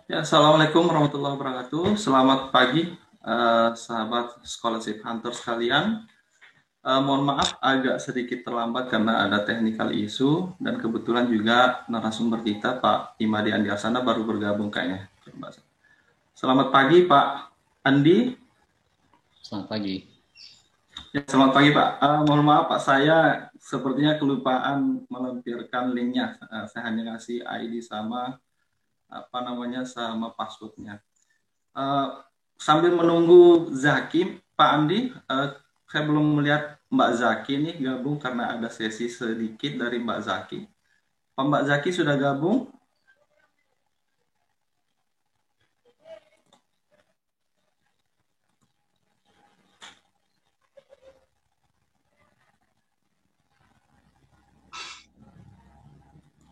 Ya, Assalamualaikum warahmatullahi wabarakatuh. Selamat pagi, sahabat scholarship hunter sekalian. Mohon maaf agak sedikit terlambat karena ada technical issue dan kebetulan juga narasumber kita Pak Imadi Andi Asana baru bergabung kayaknya. Selamat pagi Pak Andi. Selamat pagi. Ya, selamat pagi Pak. Mohon maaf Pak, saya sepertinya kelupaan melampirkan linknya. Saya hanya ngasih ID sama apa namanya sama passwordnya. Uh, Sambil menunggu Zaki, Pak Andi, saya belum melihat Mbak Zaki nih gabung karena ada sesi sedikit dari Mbak Zaki. Pak Mbak Zaki sudah gabung?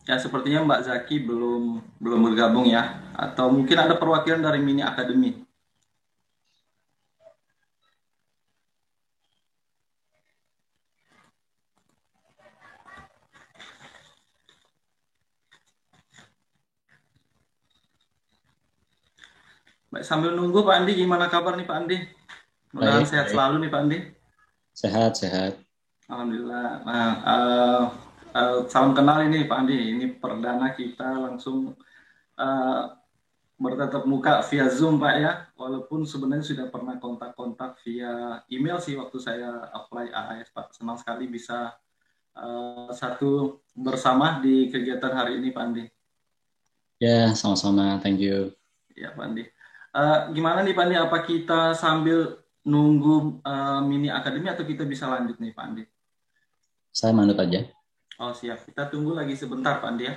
Ya, sepertinya Mbak Zaki belum belum bergabung ya. Atau mungkin ada perwakilan dari Mini Academy. Baik, sambil nunggu Pak Andi, gimana kabar nih Pak Andi? Mudah-mudahan Baik, sehat baik. selalu nih Pak Andi. Sehat, sehat. Alhamdulillah. Nah, salam kenal ini Pak Andi. Ini perdana kita langsung uh, bertatap muka via Zoom Pak ya, walaupun sebenarnya sudah pernah kontak-kontak via email sih waktu saya apply AAS Pak. Senang sekali bisa satu bersama di kegiatan hari ini Pak Andi. Ya, sama-sama. Thank you. Ya Pak Andi. Gimana nih Pak Andi, apa kita sambil nunggu mini akademi atau kita bisa lanjut nih Pak Andi? Saya manut aja. Oh siap, kita tunggu lagi sebentar Pak Andi ya.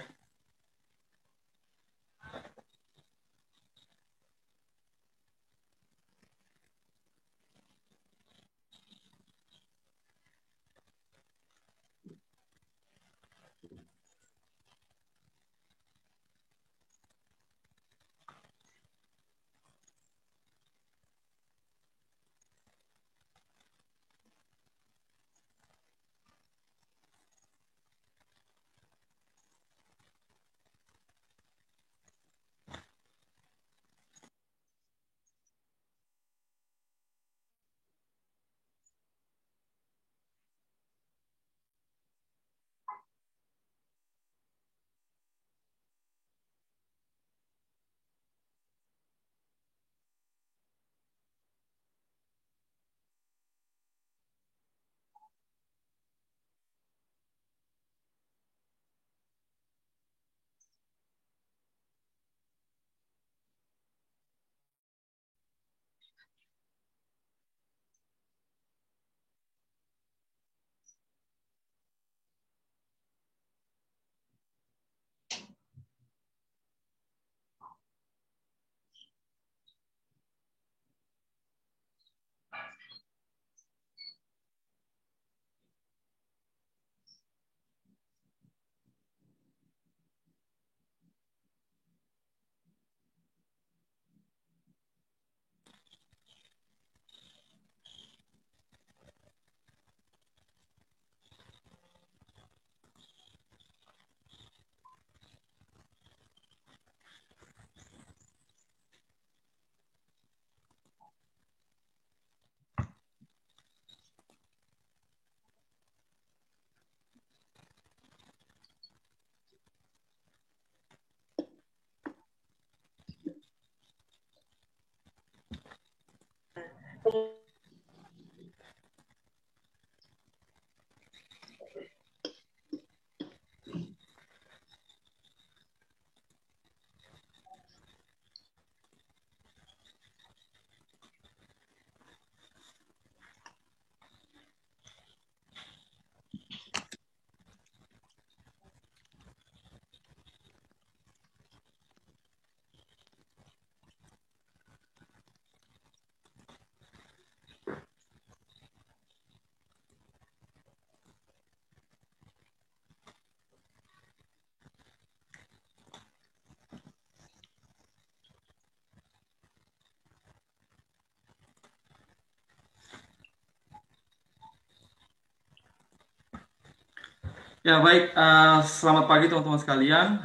Ya baik, selamat pagi teman-teman sekalian.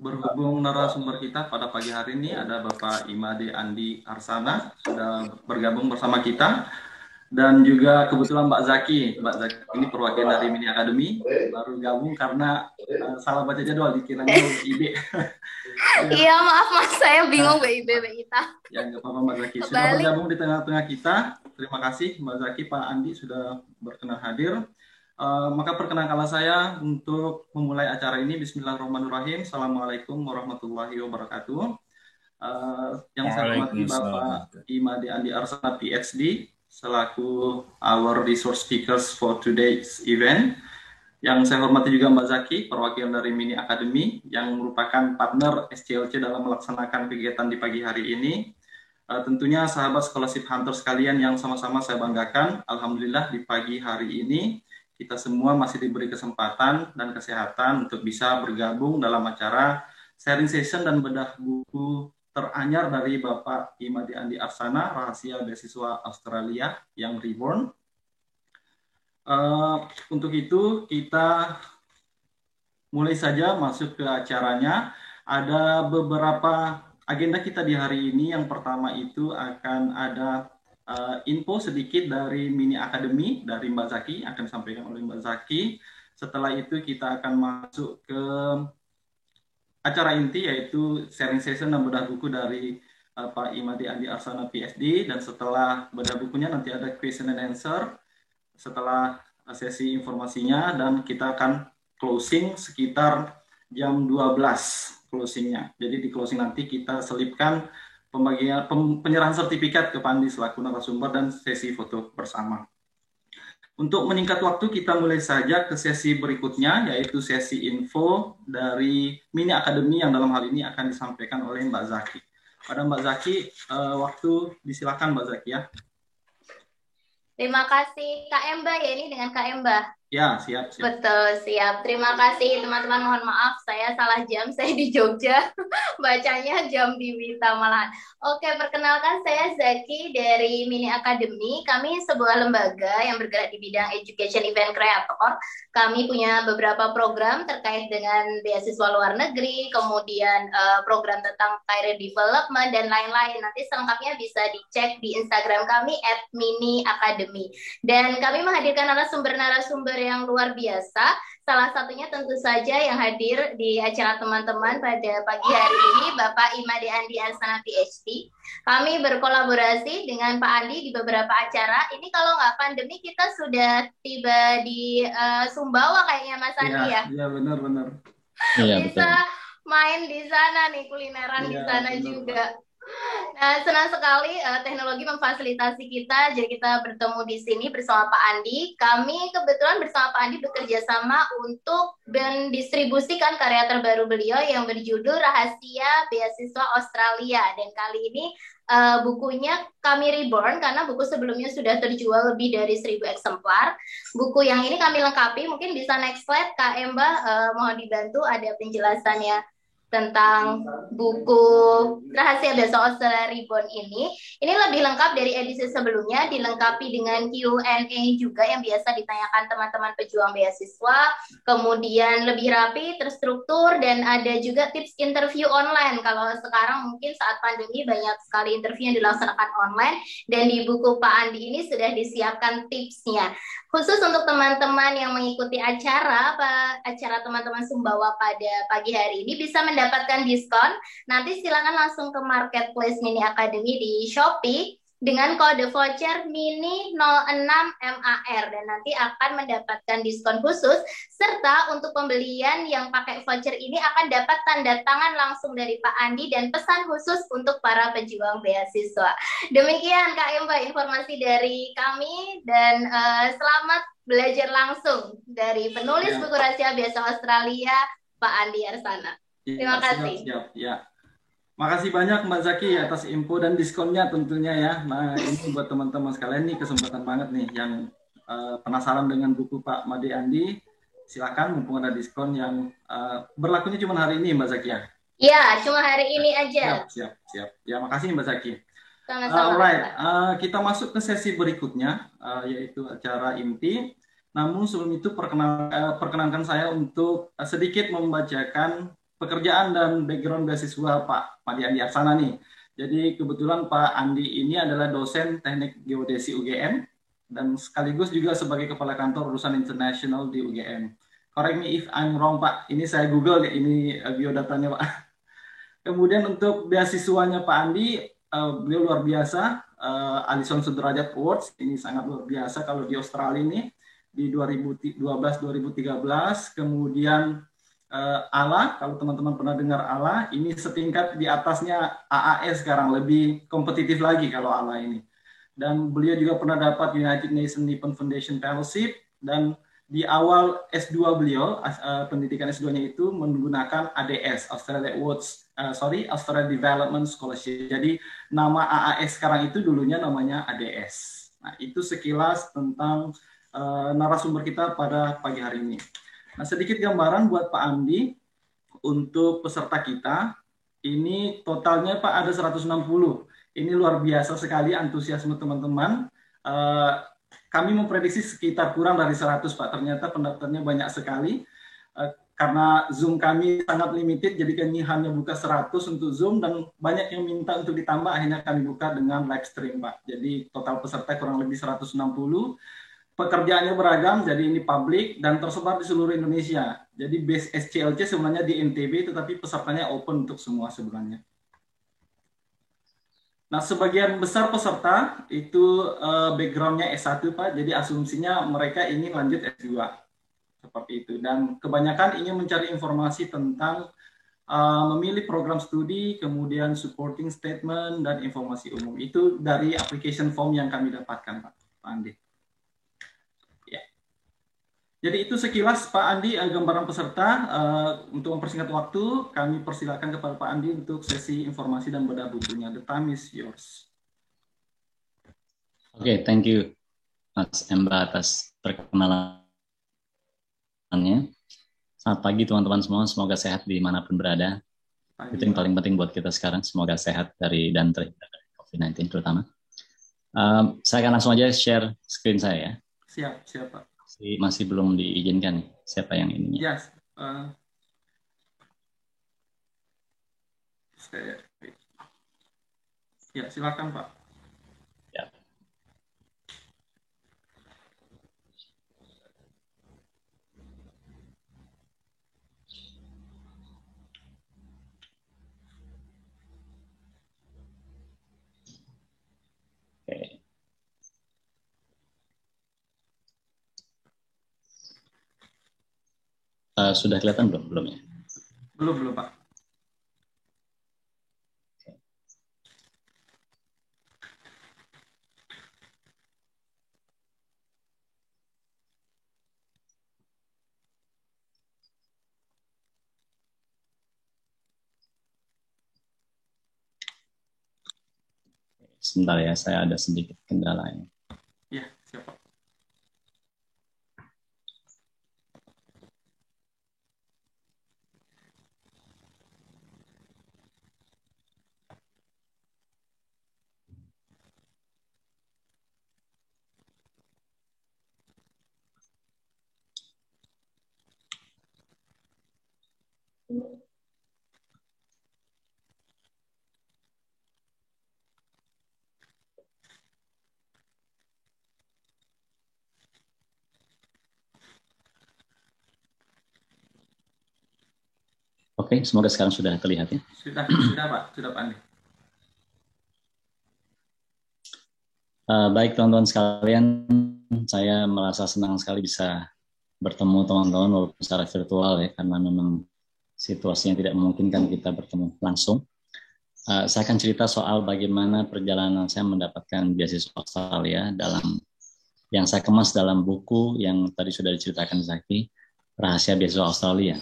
Berhubung narasumber kita pada pagi hari ini ada Bapak Imade Andi Arsana sudah bergabung bersama kita dan juga kebetulan Mbak Zaki. Mbak Zaki ini perwakilan dari Mini Academy baru gabung karena salah baca jadwal dikiranya UIB. Ya, Iya, maaf Mas, saya bingung nah, BIB kita. ya nggak apa-apa Mbak Zaki sudah Kebalik. bergabung di tengah-tengah kita. Terima kasih Mbak Zaki, Pak Andi sudah berkenan hadir. Maka perkenankanlah saya untuk memulai acara ini. Bismillahirrahmanirrahim. Assalamualaikum warahmatullahi wabarakatuh. Yang saya hormati Bapak Imade Andi Arsana PhD selaku our resource speakers for today's event. Yang saya hormati juga Mbak Zaki, perwakilan dari Mini Academy yang merupakan partner SCLC dalam melaksanakan kegiatan di pagi hari ini. Tentunya sahabat scholarship hunter sekalian yang sama-sama saya banggakan, alhamdulillah di pagi hari ini kita semua masih diberi kesempatan dan kesehatan untuk bisa bergabung dalam acara sharing session dan bedah buku teranyar dari Bapak Imade Andi Arsana, Rahasia Beasiswa Australia yang Reborn. Untuk itu kita mulai saja masuk ke acaranya. Ada beberapa agenda kita di hari ini. Yang pertama itu akan ada info sedikit dari Mini Academy dari Mbak Zaki, akan disampaikan oleh Mbak Zaki. Setelah itu kita akan masuk ke acara inti, yaitu sharing session dan bedah buku dari Pak Imade Andi Arsana PhD. Dan setelah bedah bukunya nanti ada question and answer setelah sesi informasinya, dan kita akan closing sekitar jam 12 closingnya. Jadi di closing nanti kita selipkan penyerahan sertifikat ke Pandi selaku narasumber dan sesi foto bersama. Untuk menyingkat waktu, kita mulai saja ke sesi berikutnya, yaitu sesi info dari Mini Academy yang dalam hal ini akan disampaikan oleh Mbak Zaki. Pada Mbak Zaki, waktu disilakan Mbak Zaki ya. Terima kasih Kak Emba ya, ini dengan Kak Emba. Ya, siap. Betul, siap. Terima kasih teman-teman, mohon maaf saya salah jam, saya di Jogja. Bacanya jam di Wita malahan. Oke, perkenalkan saya Zaki dari Mini Academy. Kami sebuah lembaga yang bergerak di bidang education event creator. Kami punya beberapa program terkait dengan beasiswa luar negeri, kemudian program tentang career development dan lain-lain. Nanti selengkapnya bisa dicek di Instagram kami @miniacademy. Dan kami menghadirkan narasumber-narasumber yang luar biasa. Salah satunya tentu saja yang hadir di acara teman-teman pada pagi hari ini, Bapak Imade Andi Arsana PhD. Kami berkolaborasi dengan Pak Andi di beberapa acara. Ini kalau nggak pandemi kita sudah tiba di Sumbawa kayaknya Mas Andi ya. Iya benar. Iya, Bisa betul. main di sana nih, kulineran di sana benar, juga. Nah, senang sekali teknologi memfasilitasi kita, jadi kita bertemu di sini bersama Pak Andi. Kami kebetulan bersama Pak Andi bekerja sama untuk mendistribusikan karya terbaru beliau yang berjudul Rahasia Beasiswa Australia. Dan kali ini bukunya kami reborn karena buku sebelumnya sudah terjual lebih dari 1.000 eksemplar. Buku yang ini kami lengkapi, mungkin bisa next slide Kak Emba, mohon dibantu ada penjelasannya tentang buku Rahasia Beasiswa Australia Reborn ini. Ini lebih lengkap dari edisi sebelumnya, dilengkapi dengan Q&A juga yang biasa ditanyakan teman-teman pejuang beasiswa, kemudian lebih rapi, terstruktur, dan ada juga tips interview online. Kalau sekarang mungkin saat pandemi banyak sekali interview yang dilaksanakan online, dan di buku Pak Andi ini sudah disiapkan tipsnya. Khusus untuk teman-teman yang mengikuti acara teman-teman Sumbawa pada pagi hari ini bisa mendapatkan diskon. Nanti silakan langsung ke Marketplace Mini Academy di Shopee dengan kode voucher mini 06MAR dan nanti akan mendapatkan diskon khusus, serta untuk pembelian yang pakai voucher ini akan dapat tanda tangan langsung dari Pak Andi dan pesan khusus untuk para pejuang beasiswa. Demikian Kak Emba informasi dari kami, dan selamat belajar langsung dari penulis buku Rahasia Beasiswa Australia, Pak Andi Arsana. Terima kasih. Siap. Makasih banyak Mbak Zaki atas info dan diskonnya tentunya ya. Nah ini buat teman-teman sekalian nih kesempatan banget nih yang penasaran dengan buku Pak Imade Andi. Silakan mumpung ada diskon yang berlakunya cuma hari ini Mbak Zaki ya. Iya, cuma hari ini aja. Siap. Ya makasih Mbak Zaki. Sama-sama. Alright, kita masuk ke sesi berikutnya yaitu acara inti. Namun sebelum itu perkenankan saya untuk sedikit membacakan pekerjaan dan background beasiswa Pak Andi Aksana nih. Jadi kebetulan Pak Andi ini adalah dosen teknik geodesi UGM dan sekaligus juga sebagai kepala kantor urusan internasional di UGM. Correct me if I'm wrong Pak, ini saya Google ya, ini biodatanya Pak. Kemudian untuk beasiswanya Pak Andi, beliau luar biasa, Alison Sudrajat Awards, ini sangat luar biasa kalau di Australia ini, di 2012-2013, kemudian ALA, kalau teman-teman pernah dengar ALA, ini setingkat di atasnya AAS sekarang, lebih kompetitif lagi kalau ALA ini. Dan beliau juga pernah dapat United Nations Nippon Foundation Fellowship, dan di awal S2 beliau, pendidikan S2-nya itu menggunakan ADS, Australia Development Scholarship. Jadi nama AAS sekarang itu dulunya namanya ADS. Nah, itu sekilas tentang narasumber kita pada pagi hari ini. Nah, sedikit gambaran buat Pak Andi untuk peserta kita. Ini totalnya Pak ada 160. Ini luar biasa sekali antusiasme teman-teman. Kami memprediksi sekitar kurang dari 100 Pak. Ternyata pendaftarnya banyak sekali. Karena Zoom kami sangat limited, jadi kami hanya buka 100 untuk Zoom dan banyak yang minta untuk ditambah, akhirnya kami buka dengan live stream Pak. Jadi total peserta kurang lebih 160. Pekerjaannya beragam, jadi ini publik dan tersebar di seluruh Indonesia. Jadi base SCLC sebenarnya di NTB, tetapi pesertanya open untuk semua sebenarnya. Nah, sebagian besar peserta itu background-nya S1 Pak, jadi asumsinya mereka ingin lanjut S2. Seperti itu. Dan kebanyakan ingin mencari informasi tentang memilih program studi, kemudian supporting statement, dan informasi umum. Itu dari application form yang kami dapatkan Pak Andi. Jadi itu sekilas Pak Andi gambaran peserta. Untuk mempersingkat waktu, kami persilakan kepada Pak Andi untuk sesi informasi dan bedah bukunya. The time is yours. Oke, thank you Mas Emba atas perkenalannya. Selamat pagi teman-teman semua, semoga sehat dimanapun berada. Pagi, itu yang paling penting buat kita sekarang, semoga sehat dan terhindar dari COVID-19 terutama. Saya akan langsung aja share screen saya ya. Siap Pak. Masih belum diizinkan nih, siapa yang ini? Yes. Ya, silakan Pak. Ya. Oke. Sudah kelihatan belum? Belum ya? Belum Pak. Sebentar ya, saya ada sedikit kendalanya. Iya, siap Pak. Oke, semoga sekarang sudah terlihat ya. Sudah Pak, sudah Pak Andi. Baik teman-teman sekalian, saya merasa senang sekali bisa bertemu teman-teman walaupun secara virtual ya, karena memang situasinya tidak memungkinkan kita bertemu langsung. Saya akan cerita soal bagaimana perjalanan saya mendapatkan beasiswa Australia yang saya kemas dalam buku yang tadi sudah diceritakan Zaki, Rahasia Beasiswa Australia.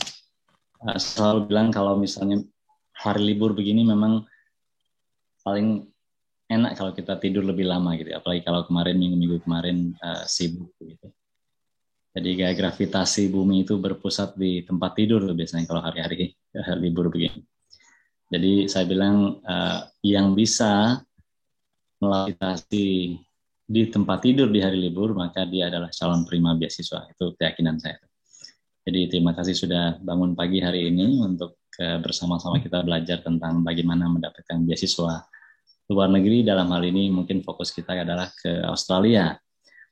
Selalu bilang kalau misalnya hari libur begini memang paling enak kalau kita tidur lebih lama gitu, apalagi kalau minggu-minggu kemarin sibuk gitu. Jadi kayak gravitasi bumi itu berpusat di tempat tidur biasanya kalau hari-hari libur begini. Jadi saya bilang yang bisa melewati di tempat tidur di hari libur, maka dia adalah calon penerima beasiswa. Itu keyakinan saya. Jadi terima kasih sudah bangun pagi hari ini untuk bersama-sama kita belajar tentang bagaimana mendapatkan beasiswa luar negeri. Dalam hal ini mungkin fokus kita adalah ke Australia.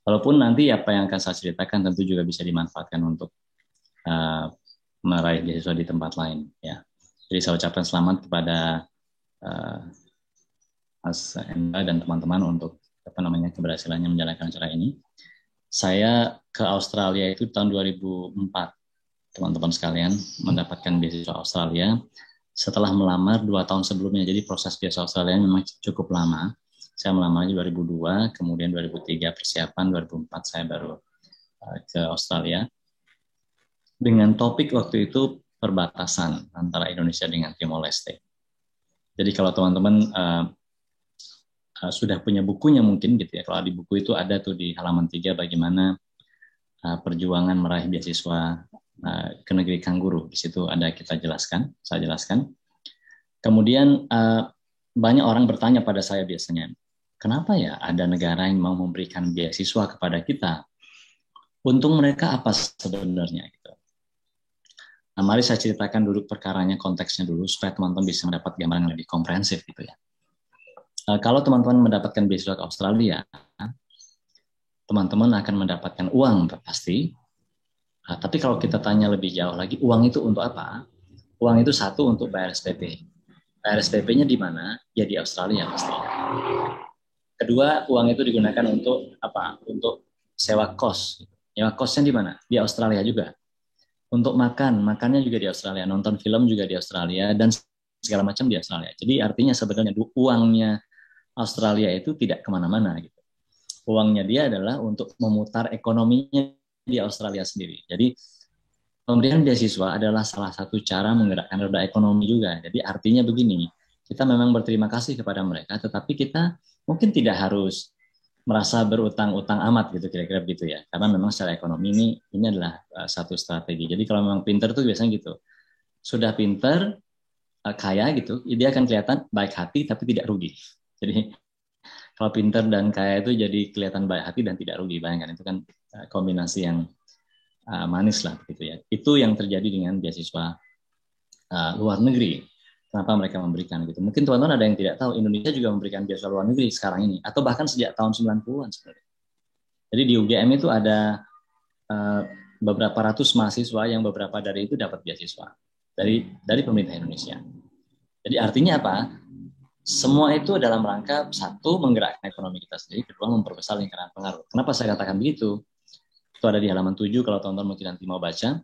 Walaupun nanti apa yang akan saya ceritakan tentu juga bisa dimanfaatkan untuk meraih beasiswa di tempat lain. Ya. Jadi saya ucapkan selamat kepada Mas Enda dan teman-teman untuk keberhasilannya menjalankan acara ini. Saya ke Australia itu tahun 2004. Teman-teman sekalian, mendapatkan beasiswa Australia setelah melamar 2 tahun sebelumnya. Jadi proses beasiswa Australia memang cukup lama. Saya melamarnya 2002, kemudian 2003 persiapan, 2004 saya baru ke Australia. Dengan topik waktu itu perbatasan antara Indonesia dengan Timor Leste. Jadi kalau teman-teman sudah punya bukunya mungkin gitu ya. Kalau di buku itu ada tuh di halaman 3 bagaimana perjuangan meraih beasiswa ke negeri kanguru. Di situ ada saya jelaskan. Kemudian banyak orang bertanya pada saya biasanya, kenapa ya ada negara yang mau memberikan beasiswa kepada kita? Untung mereka apa sebenarnya? Gitu. Nah, mari saya ceritakan dulu perkaranya, konteksnya dulu, supaya teman-teman bisa mendapat gambaran yang lebih komprehensif gitu ya. Kalau teman-teman mendapatkan beasiswa ke Australia, teman-teman akan mendapatkan uang pasti. Tapi kalau kita tanya lebih jauh lagi, uang itu untuk apa? Uang itu satu untuk bayar SPP. Bayar SPP-nya di mana? Ya di Australia pastinya. Kedua, uang itu digunakan untuk apa? Untuk sewa kos. Sewa kosnya di mana? Di Australia juga. Untuk makannya juga di Australia. Nonton film juga di Australia dan segala macam di Australia. Jadi artinya sebenarnya uangnya Australia itu tidak kemana-mana gitu. Uangnya dia adalah untuk memutar ekonominya di Australia sendiri. Jadi pemberian beasiswa adalah salah satu cara menggerakkan roda ekonomi juga. Jadi artinya begini, kita memang berterima kasih kepada mereka, tetapi kita mungkin tidak harus merasa berutang-utang amat gitu kira-kira begitu ya. Karena memang secara ekonomi ini adalah satu strategi. Jadi kalau memang pinter tuh biasanya gitu. Sudah pinter, kaya gitu, dia akan kelihatan baik hati tapi tidak rugi. Jadi kalau pinter dan kaya itu jadi kelihatan baik hati dan tidak rugi. Bayangkan itu kan kombinasi yang manis lah begitu ya. Itu yang terjadi dengan beasiswa luar negeri. Kenapa mereka memberikan gitu. Mungkin teman-teman ada yang tidak tahu, Indonesia juga memberikan beasiswa luar negeri sekarang ini. Atau bahkan sejak tahun 90-an sebenarnya. Jadi di UGM itu ada beberapa ratus mahasiswa yang beberapa dari itu dapat beasiswa dari pemerintah Indonesia. Jadi artinya apa? Semua itu dalam rangka satu, menggerakkan ekonomi kita sendiri, kedua, memperbesar lingkaran pengaruh. Kenapa saya katakan begitu? Itu ada di halaman 7 kalau teman-teman mungkin nanti mau baca.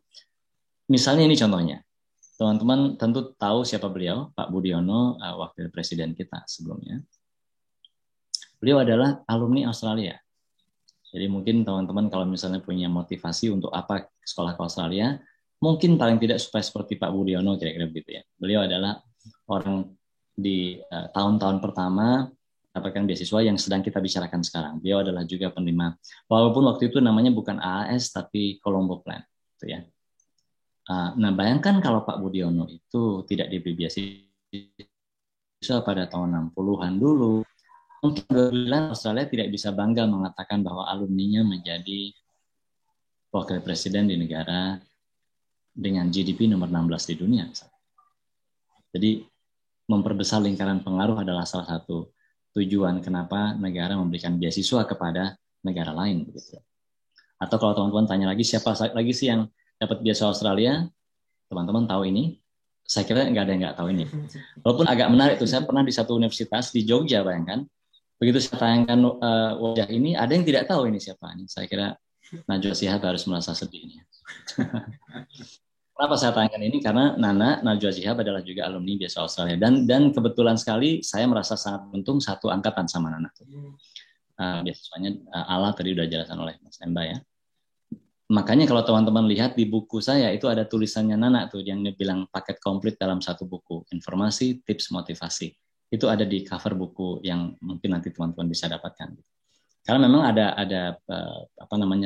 Misalnya ini contohnya. Teman-teman tentu tahu siapa beliau, Pak Budiono, wakil presiden kita sebelumnya. Beliau adalah alumni Australia. Jadi mungkin teman-teman kalau misalnya punya motivasi untuk apa sekolah ke Australia, mungkin paling tidak supaya seperti Pak Budiono kira-kira begitu ya. Beliau adalah orang di tahun-tahun pertama dapatkan beasiswa yang sedang kita bicarakan sekarang. Beliau adalah juga penerima, walaupun waktu itu namanya bukan AAS tapi Colombo Plan, gitu ya. Nah, bayangkan kalau Pak Budiono itu tidak diberi beasiswa pada tahun 60-an dulu, mungkin Australia tidak bisa bangga mengatakan bahwa alumninya menjadi wakil presiden di negara dengan GDP nomor 16 di dunia. Jadi memperbesar lingkaran pengaruh adalah salah satu tujuan kenapa negara memberikan beasiswa kepada negara lain. Begitu. Atau kalau teman-teman tanya lagi, siapa lagi sih yang dapat beasiswa Australia? Teman-teman tahu ini? Saya kira nggak ada yang nggak tahu ini. Walaupun agak menarik, saya pernah di satu universitas di Jogja, bayangkan. Begitu saya tayangkan wajah ini, ada yang tidak tahu ini siapa. Saya kira Najwa Shihab harus merasa sedih. Kenapa saya tayangkan ini? Karena Najwa Shihab adalah juga alumni beasiswa Australia. Dan kebetulan sekali saya merasa sangat beruntung satu angkatan sama Nana. Beasiswanya Ala tadi sudah dijelaskan oleh Mas Emba ya. Makanya kalau teman-teman lihat di buku saya itu ada tulisannya Nana tuh yang bilang paket komplit dalam satu buku, informasi, tips, motivasi. Itu ada di cover buku yang mungkin nanti teman-teman bisa dapatkan. Karena memang ada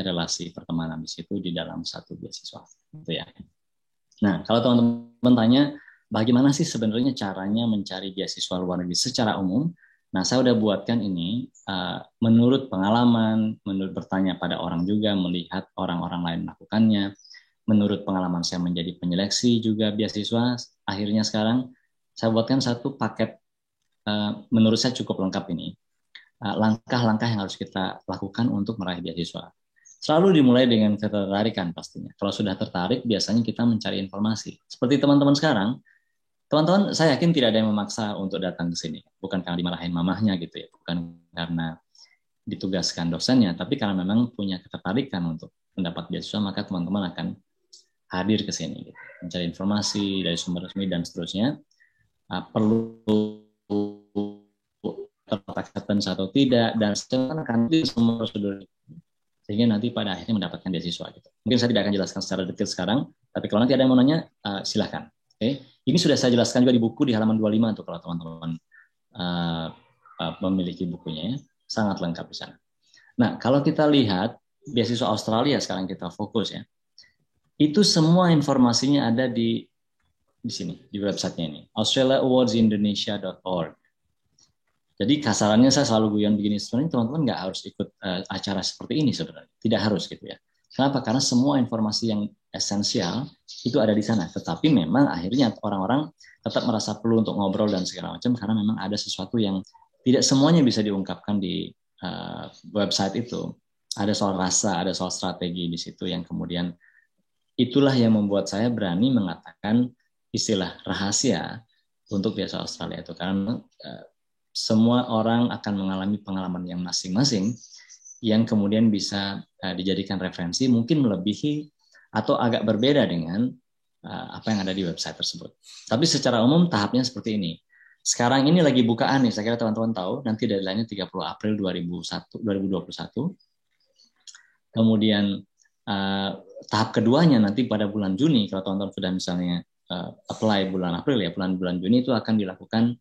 relasi pertemanan di situ di dalam satu beasiswa. Gitu ya. Nah, kalau teman-teman tanya, bagaimana sih sebenarnya caranya mencari beasiswa luar negeri secara umum? Nah, saya udah buatkan ini menurut pengalaman, menurut bertanya pada orang juga, melihat orang-orang lain melakukannya, menurut pengalaman saya menjadi penyeleksi juga beasiswa, akhirnya sekarang saya buatkan satu paket menurut saya cukup lengkap ini. Langkah-langkah yang harus kita lakukan untuk meraih beasiswa. Selalu dimulai dengan ketertarikan pastinya. Kalau sudah tertarik, biasanya kita mencari informasi. Seperti teman-teman sekarang, teman-teman saya yakin tidak ada yang memaksa untuk datang ke sini. Bukan karena dimarahin mamahnya gitu ya, bukan karena ditugaskan dosennya, tapi karena memang punya ketertarikan untuk mendapat beasiswa, maka teman-teman akan hadir ke sini, gitu. Mencari informasi dari sumber resmi dan seterusnya. Perlu acceptance atau tidak, dan sekarang akan di semua prosedur sehingga nanti pada akhirnya mendapatkan beasiswa gitu. Mungkin saya tidak akan jelaskan secara detail sekarang, tapi kalau nanti ada yang mau nanya silahkan. Oke. Ini sudah saya jelaskan juga di buku di halaman 25 untuk kalau teman-teman memiliki bukunya ya. Sangat lengkap di sana. Nah, kalau kita lihat beasiswa Australia sekarang kita fokus ya. Itu semua informasinya ada di sini, di websitenya ini, australiaawardsindonesia.org. Jadi kasarannya saya selalu guyon begini, sebenarnya teman-teman nggak harus ikut acara seperti ini sebenarnya. Tidak harus gitu ya. Kenapa? Karena semua informasi yang esensial itu ada di sana. Tetapi memang akhirnya orang-orang tetap merasa perlu untuk ngobrol dan segala macam karena memang ada sesuatu yang tidak semuanya bisa diungkapkan di website itu. Ada soal rasa, ada soal strategi di situ yang kemudian itulah yang membuat saya berani mengatakan istilah rahasia untuk beasiswa Australia itu karena semua orang akan mengalami pengalaman yang masing-masing yang kemudian bisa dijadikan referensi mungkin melebihi atau agak berbeda dengan apa yang ada di website tersebut. Tapi secara umum tahapnya seperti ini. Sekarang ini lagi bukaan nih, saya kira teman-teman tahu, nanti deadline-nya 30 April 2021. Kemudian tahap keduanya nanti pada bulan Juni, kalau teman-teman sudah misalnya apply bulan April ya, bulan Juni itu akan dilakukan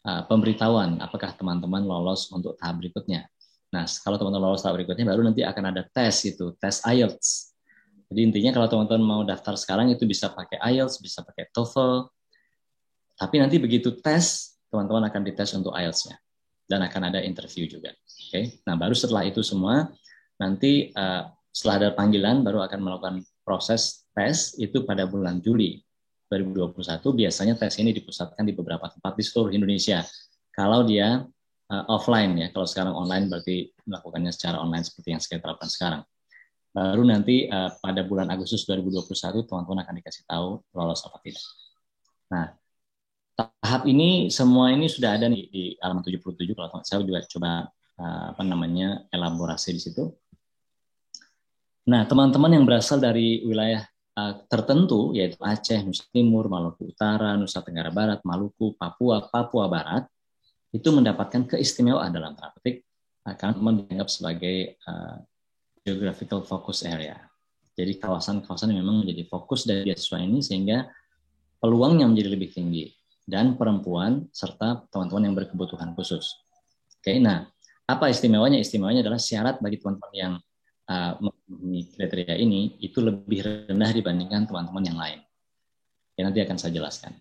pemberitahuan apakah teman-teman lolos untuk tahap berikutnya. Nah, kalau teman-teman lolos tahap berikutnya, baru nanti akan ada tes itu, tes IELTS. Jadi intinya kalau teman-teman mau daftar sekarang itu bisa pakai IELTS, bisa pakai TOEFL. Tapi nanti begitu tes, teman-teman akan dites untuk IELTS-nya. Dan akan ada interview juga. Oke. Nah, baru setelah itu semua, nanti setelah ada panggilan, baru akan melakukan proses tes itu pada bulan Juli 2021. Biasanya tes ini dipusatkan di beberapa tempat di seluruh Indonesia. Kalau dia offline ya, kalau sekarang online berarti melakukannya secara online seperti yang saya terapkan sekarang. Baru nanti pada bulan Agustus 2021 teman-teman akan dikasih tahu lolos apa tidak. Nah, tahap ini semua ini sudah ada di halaman 77 kalau saya juga coba elaborasi di situ. Nah, teman-teman yang berasal dari wilayah tertentu yaitu Aceh, Nusa Timur, Maluku Utara, Nusa Tenggara Barat, Maluku, Papua Barat itu mendapatkan keistimewaan dalam tanda petik karena teman dianggap sebagai geographical focus area. Jadi kawasan-kawasan yang memang menjadi fokus dari beasiswa ini sehingga peluangnya menjadi lebih tinggi dan perempuan serta teman-teman yang berkebutuhan khusus. Oke, nah apa istimewanya? Istimewanya adalah syarat bagi teman-teman yang memenuhi kriteria ini itu lebih rendah dibandingkan teman-teman yang lain. Ya, nanti akan saya jelaskan.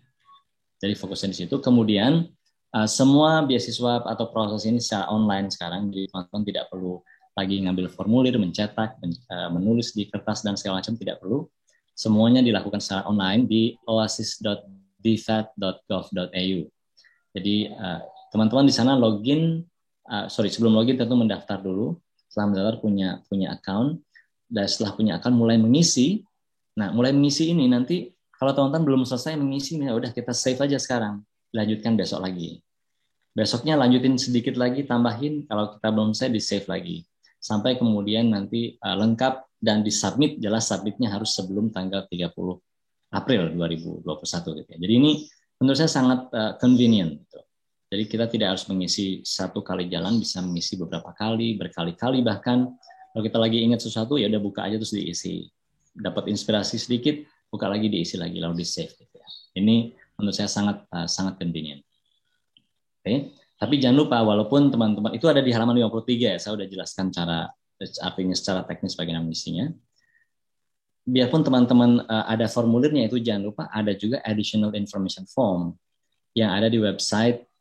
Jadi fokusnya di situ. Kemudian semua beasiswa atau proses ini secara online sekarang, jadi teman-teman tidak perlu lagi ngambil formulir, mencetak, menulis di kertas dan segala macam, tidak perlu. Semuanya dilakukan secara online di oasis.dfat.gov.au. Jadi teman-teman di sana sebelum login tentu mendaftar dulu. Setelah mendaftar punya account, dan setelah punya account mulai mengisi. Nah, mulai mengisi ini nanti kalau teman-teman belum selesai mengisi, ya udah kita save aja sekarang, lanjutkan besok lagi. Besoknya lanjutin sedikit lagi, tambahin. Kalau kita belum selesai, di save lagi, sampai kemudian nanti lengkap dan disubmit. Jelas submitnya harus sebelum tanggal 30 April 2021 gitu ya. Jadi ini menurut saya sangat convenient gitu. Jadi kita tidak harus mengisi satu kali jalan, bisa mengisi beberapa kali, berkali-kali bahkan. Kalau kita lagi ingat sesuatu, ya udah buka aja terus diisi. Dapat inspirasi sedikit, buka lagi, diisi lagi, lalu di save. Gitu ya. Ini menurut saya sangat convenient. Oke. Tapi jangan lupa, walaupun teman-teman itu ada di halaman 53 ya, saya udah jelaskan artinya secara teknis bagaimana mengisinya. Biarpun teman-teman ada formulirnya, itu jangan lupa ada juga additional information form yang ada di website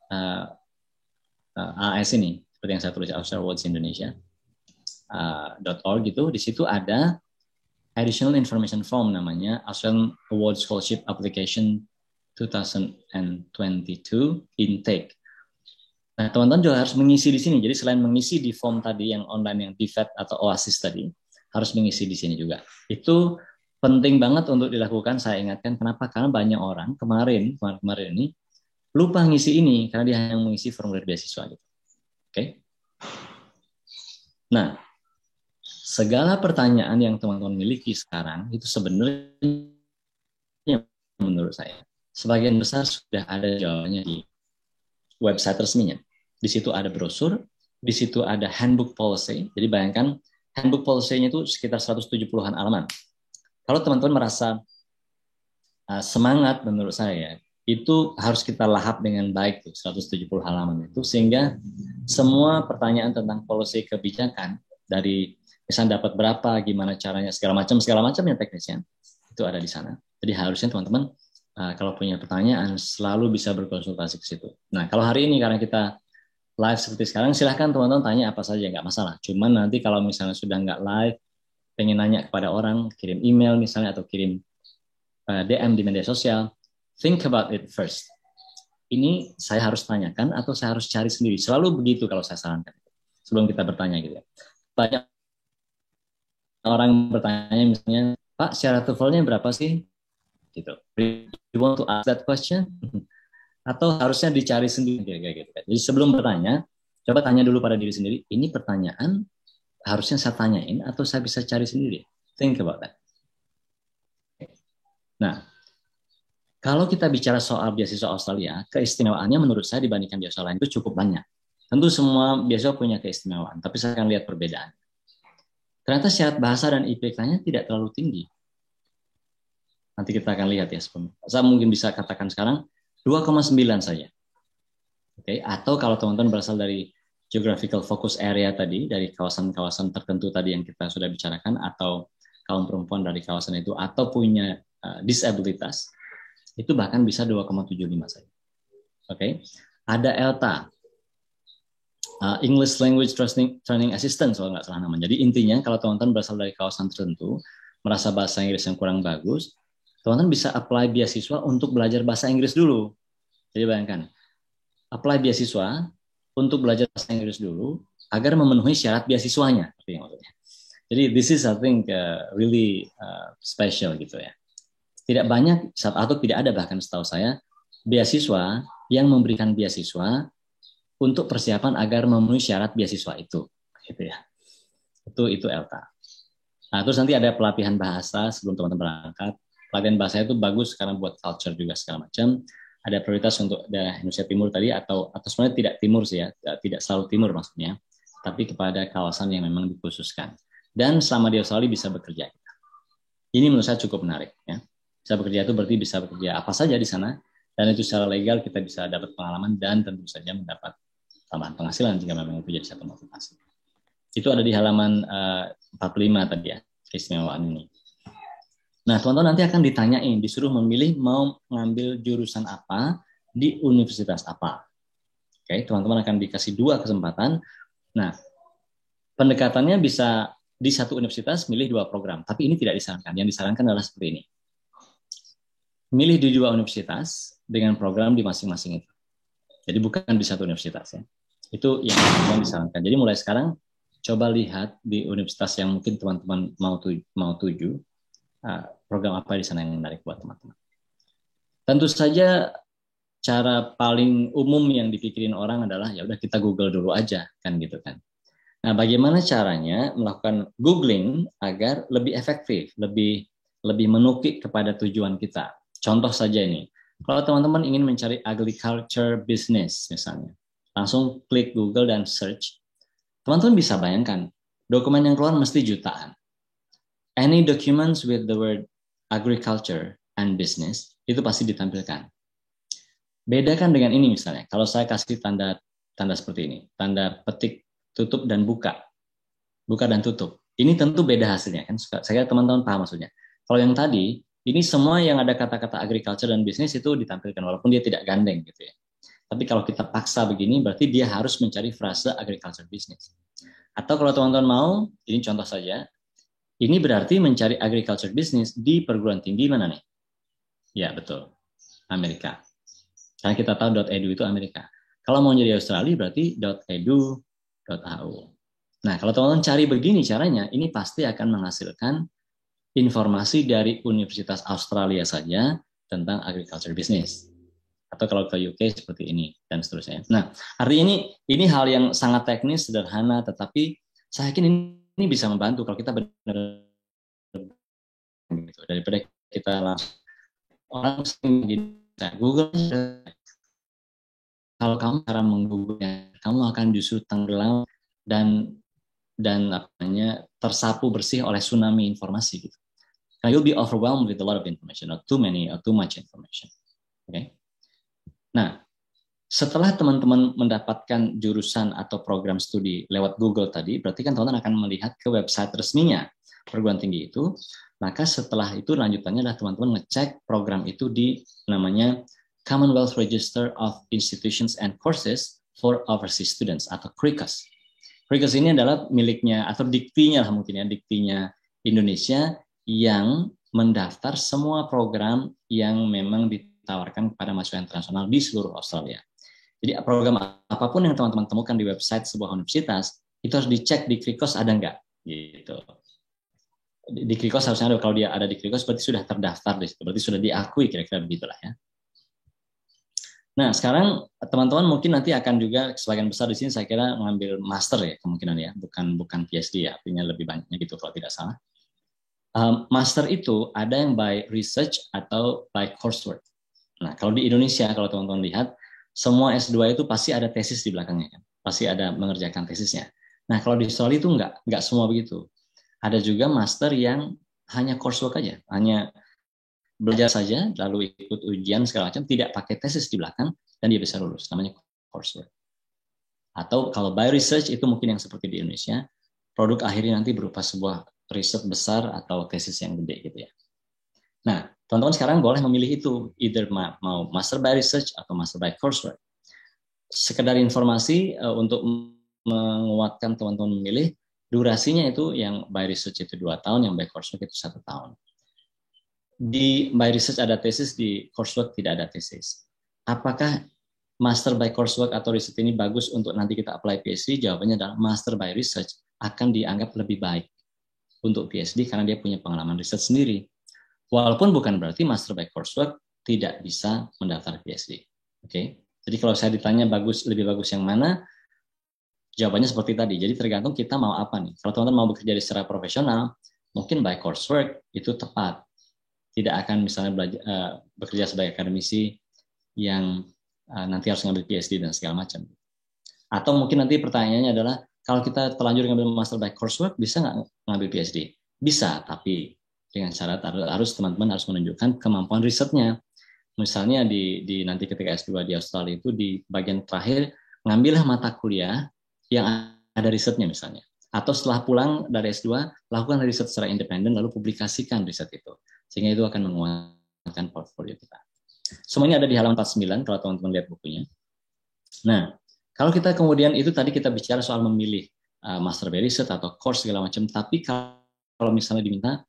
AS ini, seperti yang saya tulis Australia Awards Indonesia .org gitu. Di situ ada additional information form namanya Australian Awards Scholarship Application 2022 intake. Nah, teman-teman juga harus mengisi di sini. Jadi selain mengisi di form tadi yang online yang DFAT atau OASIS tadi, harus mengisi di sini juga. Itu penting banget untuk dilakukan. Saya ingatkan kenapa? Karena banyak orang kemarin ini lupa ngisi ini karena dia hanya mengisi formulir beasiswa gitu. Oke. Nah, segala pertanyaan yang teman-teman miliki sekarang itu sebenarnya menurut saya sebagian besar sudah ada jawabannya di website resminya. Di situ ada brosur, di situ ada handbook policy. Jadi bayangkan handbook policy-nya itu sekitar 170-an halaman. Kalau teman-teman merasa semangat menurut saya, itu harus kita lahap dengan baik tuh 170 halaman itu sehingga semua pertanyaan tentang policy kebijakan dari misalnya dapat berapa, gimana caranya, segala macamnya teknisnya itu ada di sana. Jadi harusnya teman-teman kalau punya pertanyaan selalu bisa berkonsultasi ke situ. Nah, kalau hari ini karena kita live seperti sekarang, silahkan teman-teman tanya apa saja, nggak masalah. Cuman nanti kalau misalnya sudah nggak live, pengen nanya kepada orang, kirim email misalnya atau kirim DM di media sosial, think about it first. Ini saya harus tanyakan atau saya harus cari sendiri. Selalu begitu kalau saya sarankan. Sebelum kita bertanya gitu ya. Banyak orang bertanya misalnya, Pak, syarat TOEFL-nya berapa sih? Gitu. You want to ask that question? Atau harusnya dicari sendiri gitu. Jadi sebelum bertanya, coba tanya dulu pada diri sendiri, ini pertanyaan harusnya saya tanyain atau saya bisa cari sendiri? Think about that. Nah, kalau kita bicara soal beasiswa Australia, keistimewaannya menurut saya dibandingkan beasiswa lain itu cukup banyak. Tentu semua beasiswa punya keistimewaan, tapi saya akan lihat perbedaan. Ternyata syarat bahasa dan IPK-nya tidak terlalu tinggi. Nanti kita akan lihat ya. Saya mungkin bisa katakan sekarang 2,9 saja. Oke, atau kalau teman-teman berasal dari geographical focus area tadi, dari kawasan-kawasan tertentu tadi yang kita sudah bicarakan, atau kaum perempuan dari kawasan itu, atau punya disabilitas, itu bahkan bisa 2,75 saja. Oke, ada ELTA, English Language Training Assistant, kalau nggak salah namanya. Jadi intinya kalau teman-teman berasal dari kawasan tertentu, merasa bahasa Inggris yang kurang bagus, teman-teman bisa apply beasiswa untuk belajar bahasa Inggris dulu. Jadi bayangkan, apply beasiswa untuk belajar bahasa Inggris dulu agar memenuhi syarat beasiswanya. Jadi this is I think really special gitu ya. Tidak banyak atau tidak ada bahkan setahu saya beasiswa yang memberikan beasiswa untuk persiapan agar memenuhi syarat beasiswa itu, gitu ya. Itu ELTA. Nah, terus nanti ada pelatihan bahasa sebelum teman-teman berangkat. Pelatihan bahasa itu bagus karena buat culture juga segala macam. Ada prioritas untuk daerah Indonesia Timur tadi atau sebenarnya tidak timur sih ya, tidak selalu timur maksudnya, tapi kepada kawasan yang memang dikhususkan. Dan selama di Australia bisa bekerja. Ini menurut saya cukup menarik ya. Bisa bekerja itu berarti bisa bekerja apa saja di sana dan itu secara legal kita bisa dapat pengalaman dan tentu saja mendapat tambahan penghasilan jika memang itu jadi satu motivasi. Itu ada di halaman 45 tadi ya, keistimewaan ini. Nah, teman-teman nanti akan ditanyain, disuruh memilih mau ngambil jurusan apa di universitas apa. Oke, teman-teman akan dikasih 2 kesempatan. Nah, pendekatannya bisa di satu universitas milih 2 program, tapi ini tidak disarankan. Yang disarankan adalah seperti ini. Milih di 2 universitas dengan program di masing-masing itu. Jadi bukan di satu universitas ya. Itu yang teman-teman disarankan. Jadi mulai sekarang coba lihat di universitas yang mungkin teman-teman mau tuju. Program apa di sana yang menarik buat teman-teman. Tentu saja cara paling umum yang dipikirin orang adalah ya udah kita Google dulu aja kan gitu kan. Nah, bagaimana caranya melakukan googling agar lebih efektif, lebih menukik kepada tujuan kita. Contoh saja ini. Kalau teman-teman ingin mencari agriculture business misalnya, langsung klik Google dan search. Teman-teman bisa bayangkan, dokumen yang keluar mesti jutaan. Any documents with the word agriculture and business itu pasti ditampilkan. Bedakan dengan ini misalnya, kalau saya kasih tanda seperti ini, tanda petik, tutup dan buka dan tutup. Ini tentu beda hasilnya kan. Saya kira teman-teman paham maksudnya. Kalau yang tadi, ini semua yang ada kata-kata agriculture dan business itu ditampilkan walaupun dia tidak gandeng gitu ya. Tapi kalau kita paksa begini, berarti dia harus mencari frase agriculture business. Atau kalau teman-teman mau, ini contoh saja, ini berarti mencari agriculture business di perguruan tinggi mana nih? Ya, betul. Amerika. Karena kita tahu .edu itu Amerika. Kalau mau jadi Australia berarti .edu.au. Nah, kalau teman-teman cari begini caranya, ini pasti akan menghasilkan informasi dari Universitas Australia saja tentang agriculture business. Atau kalau ke UK seperti ini, dan seterusnya. Nah, artinya ini hal yang sangat teknis, sederhana, tetapi saya yakin ini bisa membantu kalau kita benar-benar gitu. Daripada kita langsung orang sering Google, kalau kamu cara menggoogle, kamu akan justru tenggelam dan tersapu bersih oleh tsunami informasi gitu. Now you'll be overwhelmed with a lot of information, or too many, or too much information. Okay? Nah, setelah teman-teman mendapatkan jurusan atau program studi lewat Google tadi, berarti kan teman-teman akan melihat ke website resminya perguruan tinggi itu. Maka setelah itu lanjutannya adalah teman-teman ngecek program itu di namanya Commonwealth Register of Institutions and Courses for Overseas Students atau CRICOS. CRICOS ini adalah miliknya atau diktinya lah mungkin ya, diktinya Indonesia yang mendaftar semua program yang memang ditawarkan kepada mahasiswa internasional di seluruh Australia. Jadi program apapun yang teman-teman temukan di website sebuah universitas, itu harus dicek di CRICOS ada nggak gitu. Di CRICOS harusnya ada, kalau dia ada di CRICOS berarti sudah terdaftar di situ, berarti sudah diakui, kira-kira begitulah ya. Nah, sekarang teman-teman mungkin nanti akan juga sebagian besar di sini saya kira mengambil master ya kemungkinan ya, bukan PhD ya, artinya lebih banyaknya gitu kalau tidak salah. Master itu ada yang by research atau by coursework. Nah, kalau di Indonesia kalau teman-teman lihat semua S2 itu pasti ada tesis di belakangnya kan, pasti ada mengerjakan tesisnya. Nah, kalau di Australia itu enggak semua begitu. Ada juga master yang hanya coursework aja, hanya belajar saja, lalu ikut ujian segala macam, tidak pakai tesis di belakang, dan dia bisa lulus, namanya coursework. Atau kalau by research itu mungkin yang seperti di Indonesia, produk akhirnya nanti berupa sebuah riset besar atau tesis yang gede gitu ya. Nah, teman-teman sekarang boleh memilih itu, either mau master by research atau master by coursework. Sekedar informasi untuk menguatkan teman-teman memilih, durasinya itu yang by research itu 2 tahun, yang by coursework itu 1 tahun. Di by research ada tesis, di coursework tidak ada tesis. Apakah master by coursework atau riset ini bagus untuk nanti kita apply PhD? Jawabannya adalah master by research akan dianggap lebih baik untuk PhD karena dia punya pengalaman riset sendiri. Walaupun bukan berarti master by coursework tidak bisa mendaftar PhD. Oke. Jadi kalau saya ditanya lebih bagus yang mana? Jawabannya seperti tadi. Jadi tergantung kita mau apa nih. Kalau teman-teman mau bekerja secara profesional, mungkin by coursework itu tepat. Tidak akan misalnya bekerja sebagai akademisi yang nanti harus ngambil PhD dan segala macam. Atau mungkin nanti pertanyaannya adalah, kalau kita terlanjur ngambil master by coursework, bisa nggak ngambil PhD? Bisa, tapi dengan syarat harus teman-teman harus menunjukkan kemampuan risetnya. Misalnya di nanti ketika S2 di Australia itu di bagian terakhir, ngambillah mata kuliah yang ada risetnya misalnya. Atau setelah pulang dari S2, lakukan riset secara independen, lalu publikasikan riset itu. Sehingga itu akan menguatkan portfolio kita. Semuanya ada di halaman 49 kalau teman-teman lihat bukunya. Nah, kalau kita kemudian itu tadi kita bicara soal memilih master by research atau course segala macam, tapi kalau misalnya diminta,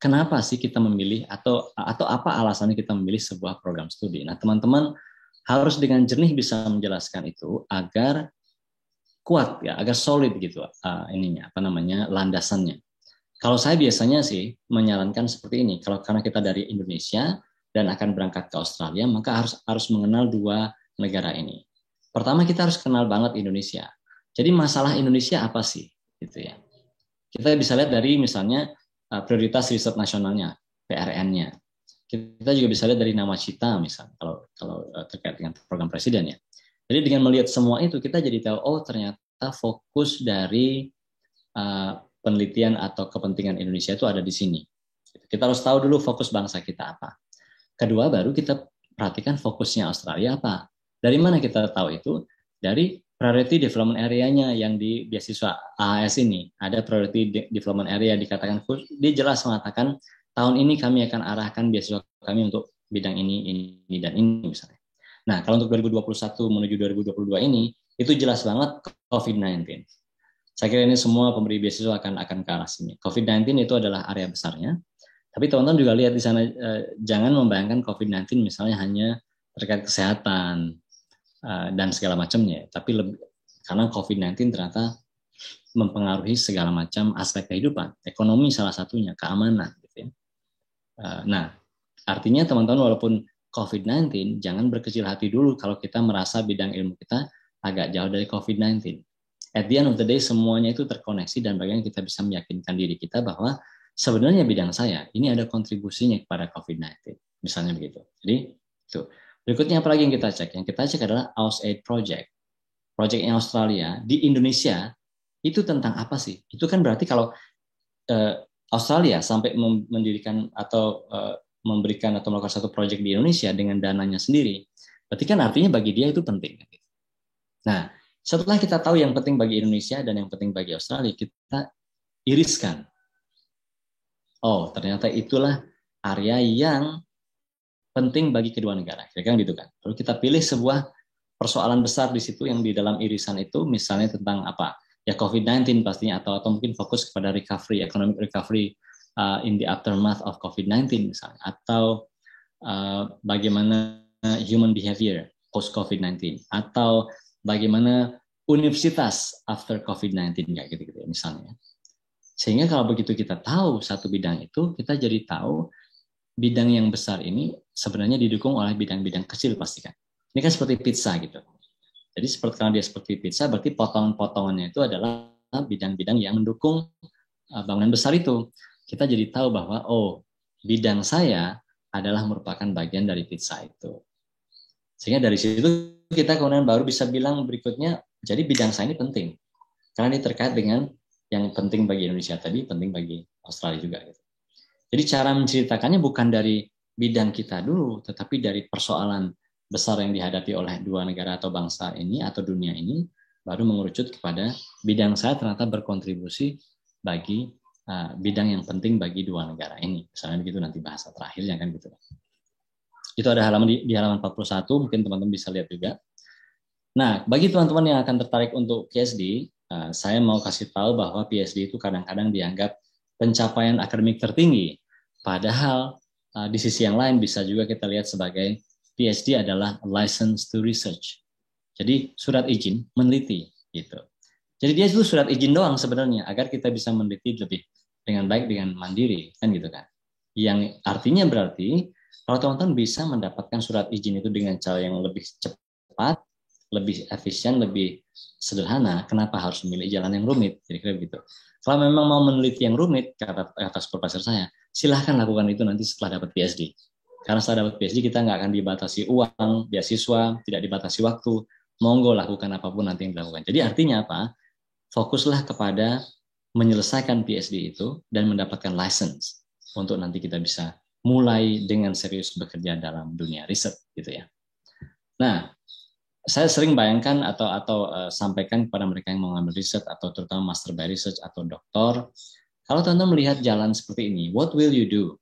kenapa sih kita memilih atau apa alasannya kita memilih sebuah program studi? Nah, teman-teman harus dengan jernih bisa menjelaskan itu agar kuat ya, agar solid gitu landasannya. Kalau saya biasanya sih menyarankan seperti ini, karena kita dari Indonesia dan akan berangkat ke Australia, maka harus mengenal 2 negara ini. Pertama, kita harus kenal banget Indonesia. Jadi masalah Indonesia apa sih? Gitu ya. Kita bisa lihat dari misalnya prioritas riset nasionalnya, PRN-nya. Kita juga bisa lihat dari nawacita misalnya, kalau terkait dengan program presiden ya. Jadi dengan melihat semua itu, kita jadi tahu, oh ternyata fokus dari penelitian atau kepentingan Indonesia itu ada di sini. Kita harus tahu dulu fokus bangsa kita apa. Kedua, baru kita perhatikan fokusnya Australia apa. Dari mana kita tahu itu? Dari priority development area-nya yang di beasiswa AAS ini. Ada priority development area dikatakan, dia jelas mengatakan tahun ini kami akan arahkan beasiswa kami untuk bidang ini dan ini misalnya. Nah, kalau untuk 2021 menuju 2022 ini, itu jelas banget COVID-19. Saya kira ini semua pemberi beasiswa akan ke arah sini. COVID-19 itu adalah area besarnya. Tapi teman-teman juga lihat di sana, jangan membayangkan COVID-19 misalnya hanya terkait kesehatan dan segala macamnya. Tapi karena COVID-19 ternyata mempengaruhi segala macam aspek kehidupan. Ekonomi salah satunya, keamanan. Gitu ya. Nah, artinya teman-teman walaupun COVID-19, jangan berkecil hati dulu kalau kita merasa bidang ilmu kita agak jauh dari COVID-19. At the end of the day, semuanya itu terkoneksi dan bagaimana kita bisa meyakinkan diri kita bahwa sebenarnya bidang saya ini ada kontribusinya kepada COVID-19. Misalnya begitu. Jadi, itu. Berikutnya apa lagi yang kita cek? Yang kita cek adalah AusAid Project. Projectnya Australia di Indonesia itu tentang apa sih? Itu kan berarti kalau Australia sampai mendirikan atau memberikan atau melakukan satu proyek di Indonesia dengan dananya sendiri, berarti kan artinya bagi dia itu penting. Nah, setelah kita tahu yang penting bagi Indonesia dan yang penting bagi Australia, kita iriskan. Oh, ternyata itulah area yang penting bagi kedua negara. Kira-kira gitu kan. Lalu kita pilih sebuah persoalan besar di situ yang di dalam irisan itu, misalnya tentang apa? Ya COVID-19 pastinya, atau mungkin fokus kepada recovery, economic recovery in the aftermath of COVID-19 misalnya, atau bagaimana human behavior post COVID-19, atau bagaimana universitas after COVID-19 kayak gitu misalnya. Sehingga kalau begitu kita tahu satu bidang itu, kita jadi tahu bidang yang besar ini sebenarnya didukung oleh bidang-bidang kecil pasti kan. Ini kan seperti pizza gitu. Jadi karena dia seperti pizza, berarti potongan-potongannya itu adalah bidang-bidang yang mendukung bangunan besar itu. Kita jadi tahu bahwa bidang saya adalah merupakan bagian dari pizza itu. Sehingga dari situ kita kemudian baru bisa bilang berikutnya, jadi bidang saya ini penting. Karena ini terkait dengan yang penting bagi Indonesia tadi, penting bagi Australia juga. Gitu. Jadi cara menceritakannya bukan dari bidang kita dulu, tetapi dari persoalan besar yang dihadapi oleh dua negara atau bangsa ini atau dunia ini, baru mengerucut kepada bidang saya ternyata berkontribusi bagi bidang yang penting bagi dua negara ini. Misalnya begitu nanti bahasa terakhirnya kan gitu. Itu ada halaman di halaman 41, mungkin teman-teman bisa lihat juga. Nah, bagi teman-teman yang akan tertarik untuk PhD, saya mau kasih tahu bahwa PhD itu kadang-kadang dianggap pencapaian akademik tertinggi. Padahal di sisi yang lain bisa juga kita lihat sebagai PhD adalah license to research. Jadi surat izin meneliti gitu. Jadi dia itu surat izin doang sebenarnya agar kita bisa meneliti lebih dengan baik dengan mandiri kan gitu kan. Yang artinya berarti kalau teman-teman bisa mendapatkan surat izin itu dengan cara yang lebih cepat, lebih efisien, lebih sederhana, kenapa harus memilih jalan yang rumit? Kira-kira begitu. Kalau memang mau meneliti yang rumit, kata supervisor saya, silahkan lakukan itu nanti setelah dapat PhD. Karena setelah dapat PhD kita nggak akan dibatasi uang, beasiswa, tidak dibatasi waktu. Monggo lakukan apapun nanti yang dilakukan. Jadi artinya apa? Fokuslah kepada menyelesaikan PhD itu dan mendapatkan license untuk nanti kita bisa mulai dengan serius bekerja dalam dunia riset gitu ya. Nah, saya sering bayangkan atau sampaikan kepada mereka yang mau ngambil riset atau terutama master by research atau doktor, kalau teman-teman melihat jalan seperti ini, what will you do?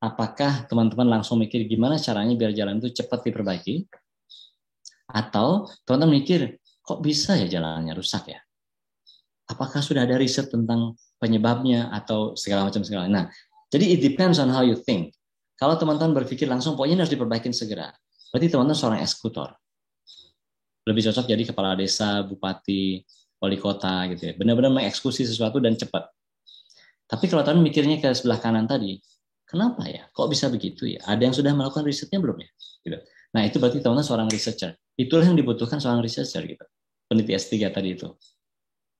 Apakah teman-teman langsung mikir gimana caranya biar jalan itu cepat diperbaiki? Atau teman-teman mikir, kok bisa ya jalannya rusak ya? Apakah sudah ada riset tentang penyebabnya atau segala macam segala. Nah, jadi it depends on how you think. Kalau teman-teman berpikir langsung, pokoknya harus diperbaikin segera. Berarti teman-teman seorang eksekutor. Lebih cocok jadi kepala desa, bupati, wali kota gitu ya. Benar-benar mengeksekusi sesuatu dan cepat. Tapi kalau teman mikirnya ke sebelah kanan tadi, kenapa ya? Kok bisa begitu ya? Ada yang sudah melakukan risetnya belum ya? Gitu. Nah, itu berarti teman-teman seorang researcher. Itulah yang dibutuhkan seorang researcher gitu. Peneliti S3 tadi itu.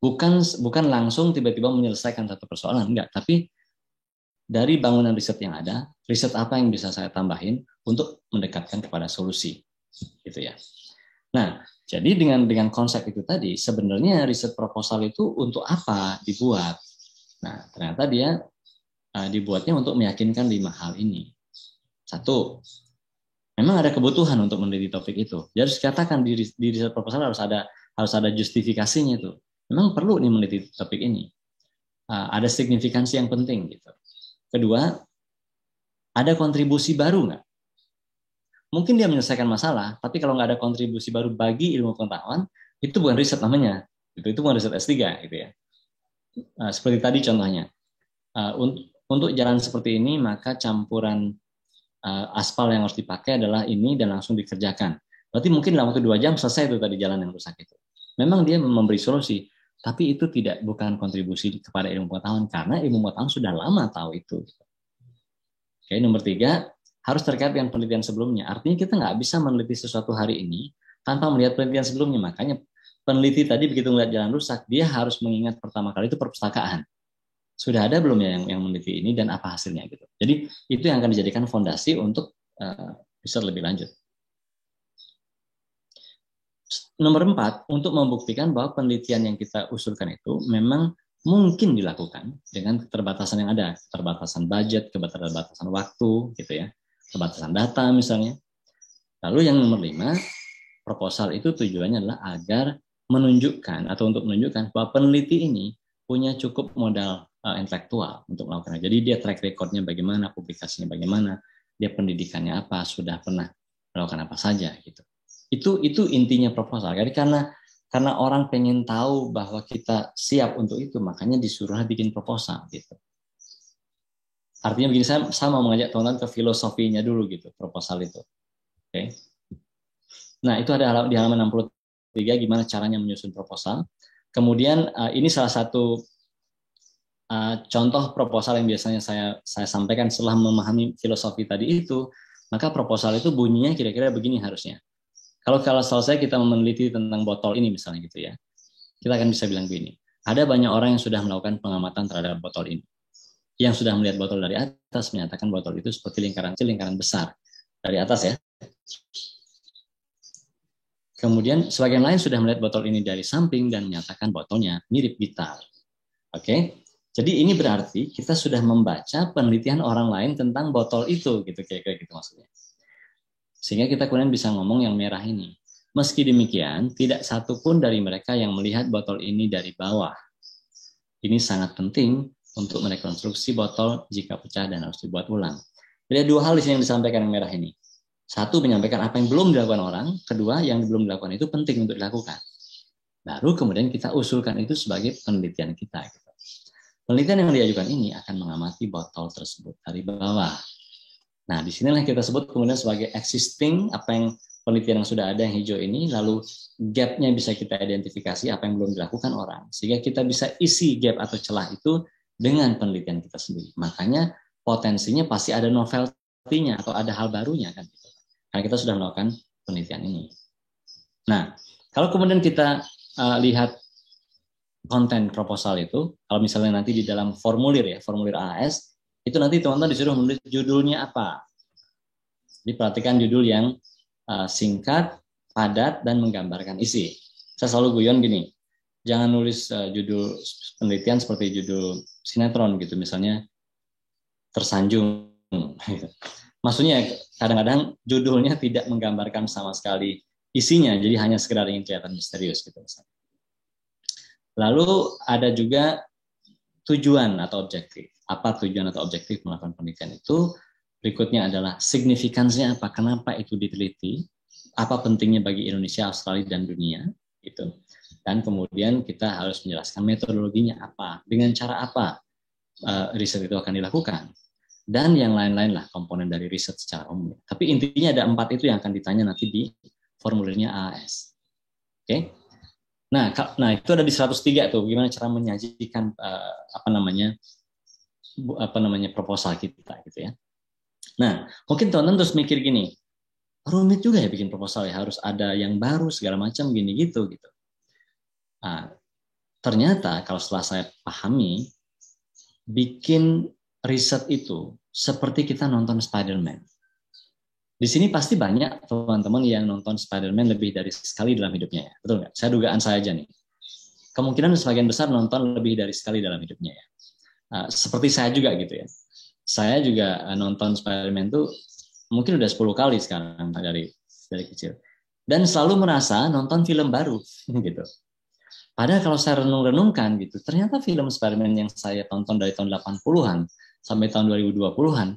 Bukan langsung tiba-tiba menyelesaikan satu persoalan, enggak, tapi dari bangunan riset yang ada, riset apa yang bisa saya tambahin untuk mendekatkan kepada solusi, gitu ya. Nah, jadi dengan konsep itu tadi, sebenarnya riset proposal itu untuk apa dibuat? Nah, ternyata dia dibuatnya untuk meyakinkan 5 hal ini. 1, memang ada kebutuhan untuk meneliti topik itu. Jadi harus dikatakan di riset proposal harus ada justifikasinya itu. Memang perlu nih meneliti topik ini. Ada signifikansi yang penting gitu. Kedua, ada kontribusi baru nggak? mungkin dia menyelesaikan masalah, tapi kalau nggak ada kontribusi baru bagi ilmu pengetahuan, itu bukan riset namanya. Itu bukan riset S3 gitu ya. Seperti tadi contohnya. Untuk jalan seperti ini, maka campuran aspal yang harus dipakai adalah ini dan langsung dikerjakan. Berarti mungkin dalam waktu 2 jam selesai itu tadi jalan yang rusak itu. Memang dia memberi solusi, tapi itu bukan kontribusi kepada ilmu pengetahuan karena ilmu pengetahuan sudah lama tahu itu. Oke, nomor 3, harus terkait dengan penelitian sebelumnya. Artinya kita nggak bisa meneliti sesuatu hari ini tanpa melihat penelitian sebelumnya. Makanya peneliti tadi begitu melihat jalan rusak, dia harus mengingat pertama kali itu perpustakaan. Sudah ada belum ya yang meneliti ini dan apa hasilnya gitu. Jadi itu yang akan dijadikan fondasi untuk riset lebih lanjut. Nomor 4, untuk membuktikan bahwa penelitian yang kita usulkan itu memang mungkin dilakukan dengan keterbatasan yang ada, keterbatasan budget, keterbatasan waktu, gitu ya, keterbatasan data misalnya. Lalu yang nomor 5, proposal itu tujuannya adalah agar menunjukkan atau untuk menunjukkan bahwa peneliti ini punya cukup modal intelektual untuk melakukannya. Jadi dia track recordnya bagaimana, publikasinya bagaimana, dia pendidikannya apa, sudah pernah melakukan apa saja gitu. Itu intinya proposal. Jadi karena orang pengen tahu bahwa kita siap untuk itu, makanya disuruh bikin proposal gitu. Artinya begini, saya mau mengajak teman-teman ke filosofinya dulu gitu, proposal itu. Oke. Nah, itu ada di halaman 63 gimana caranya menyusun proposal. Kemudian ini salah satu contoh proposal yang biasanya saya sampaikan setelah memahami filosofi tadi itu, maka proposal itu bunyinya kira-kira begini harusnya. Kalau selesai kita meneliti tentang botol ini misalnya gitu ya, kita akan bisa bilang begini, ada banyak orang yang sudah melakukan pengamatan terhadap botol ini. Yang sudah melihat botol dari atas menyatakan botol itu seperti lingkaran kecil, lingkaran besar. Dari atas ya. Kemudian sebagian lain sudah melihat botol ini dari samping dan menyatakan botolnya mirip gitar. Oke? Jadi ini berarti kita sudah membaca penelitian orang lain tentang botol itu, gitu kira-kira gitu maksudnya. Sehingga kita kemudian bisa ngomong yang merah ini. Meski demikian, tidak satu pun dari mereka yang melihat botol ini dari bawah. Ini sangat penting untuk merekonstruksi botol jika pecah dan harus dibuat ulang. Jadi ada 2 hal di sini yang disampaikan yang merah ini. 1, menyampaikan apa yang belum dilakukan orang. 2, yang belum dilakukan itu penting untuk dilakukan. Baru kemudian kita usulkan itu sebagai penelitian kita. Penelitian yang diajukan ini akan mengamati botol tersebut dari bawah. Nah, di sinilah kita sebut kemudian sebagai existing, apa yang penelitian yang sudah ada yang hijau ini, lalu gap-nya bisa kita identifikasi apa yang belum dilakukan orang, sehingga kita bisa isi gap atau celah itu dengan penelitian kita sendiri. Makanya potensinya pasti ada novelty-nya atau ada hal barunya kan. Karena kita sudah melakukan penelitian ini. Nah, kalau kemudian kita lihat konten proposal itu, kalau misalnya nanti di dalam formulir ya, formulir AS, itu nanti teman-teman disuruh menulis judulnya apa. Jadi perhatikan judul yang singkat, padat, dan menggambarkan isi. Saya selalu guyon gini, jangan nulis judul penelitian seperti judul sinetron gitu, misalnya Tersanjung. Maksudnya kadang-kadang judulnya tidak menggambarkan sama sekali isinya, jadi hanya sekedar ingin kelihatan misterius gitu misalnya. Lalu ada juga tujuan atau objektif. Apa tujuan atau objektif melakukan penelitian itu? Berikutnya adalah signifikansinya apa, kenapa itu diteliti, apa pentingnya bagi Indonesia, Australia, dan dunia. Gitu. Dan kemudian kita harus menjelaskan metodologinya apa, dengan cara apa riset itu akan dilakukan. Dan yang lain-lain lah komponen dari riset secara umum. Tapi intinya ada 4 itu yang akan ditanya nanti di formulirnya AS. Oke? Nah, itu ada di 103 tuh, gimana cara menyajikan proposal kita gitu ya. Nah, mungkin teman-teman terus mikir gini, rumit juga ya bikin proposal ya, harus ada yang baru segala macam gini gitu. Nah, ternyata kalau setelah saya pahami, bikin riset itu seperti kita nonton Spider-Man. Di sini pasti banyak teman-teman yang nonton Spider-Man lebih dari sekali dalam hidupnya ya. Betul nggak? Dugaan saya aja nih. Kemungkinan sebagian besar nonton lebih dari sekali dalam hidupnya ya. Seperti saya juga gitu ya. Saya juga nonton Spider-Man tuh mungkin udah 10 kali sekarang dari kecil. Dan selalu merasa nonton film baru gitu. Padahal kalau saya renung-renungkan gitu, ternyata film Spider-Man yang saya tonton dari tahun 80-an sampai tahun 2020-an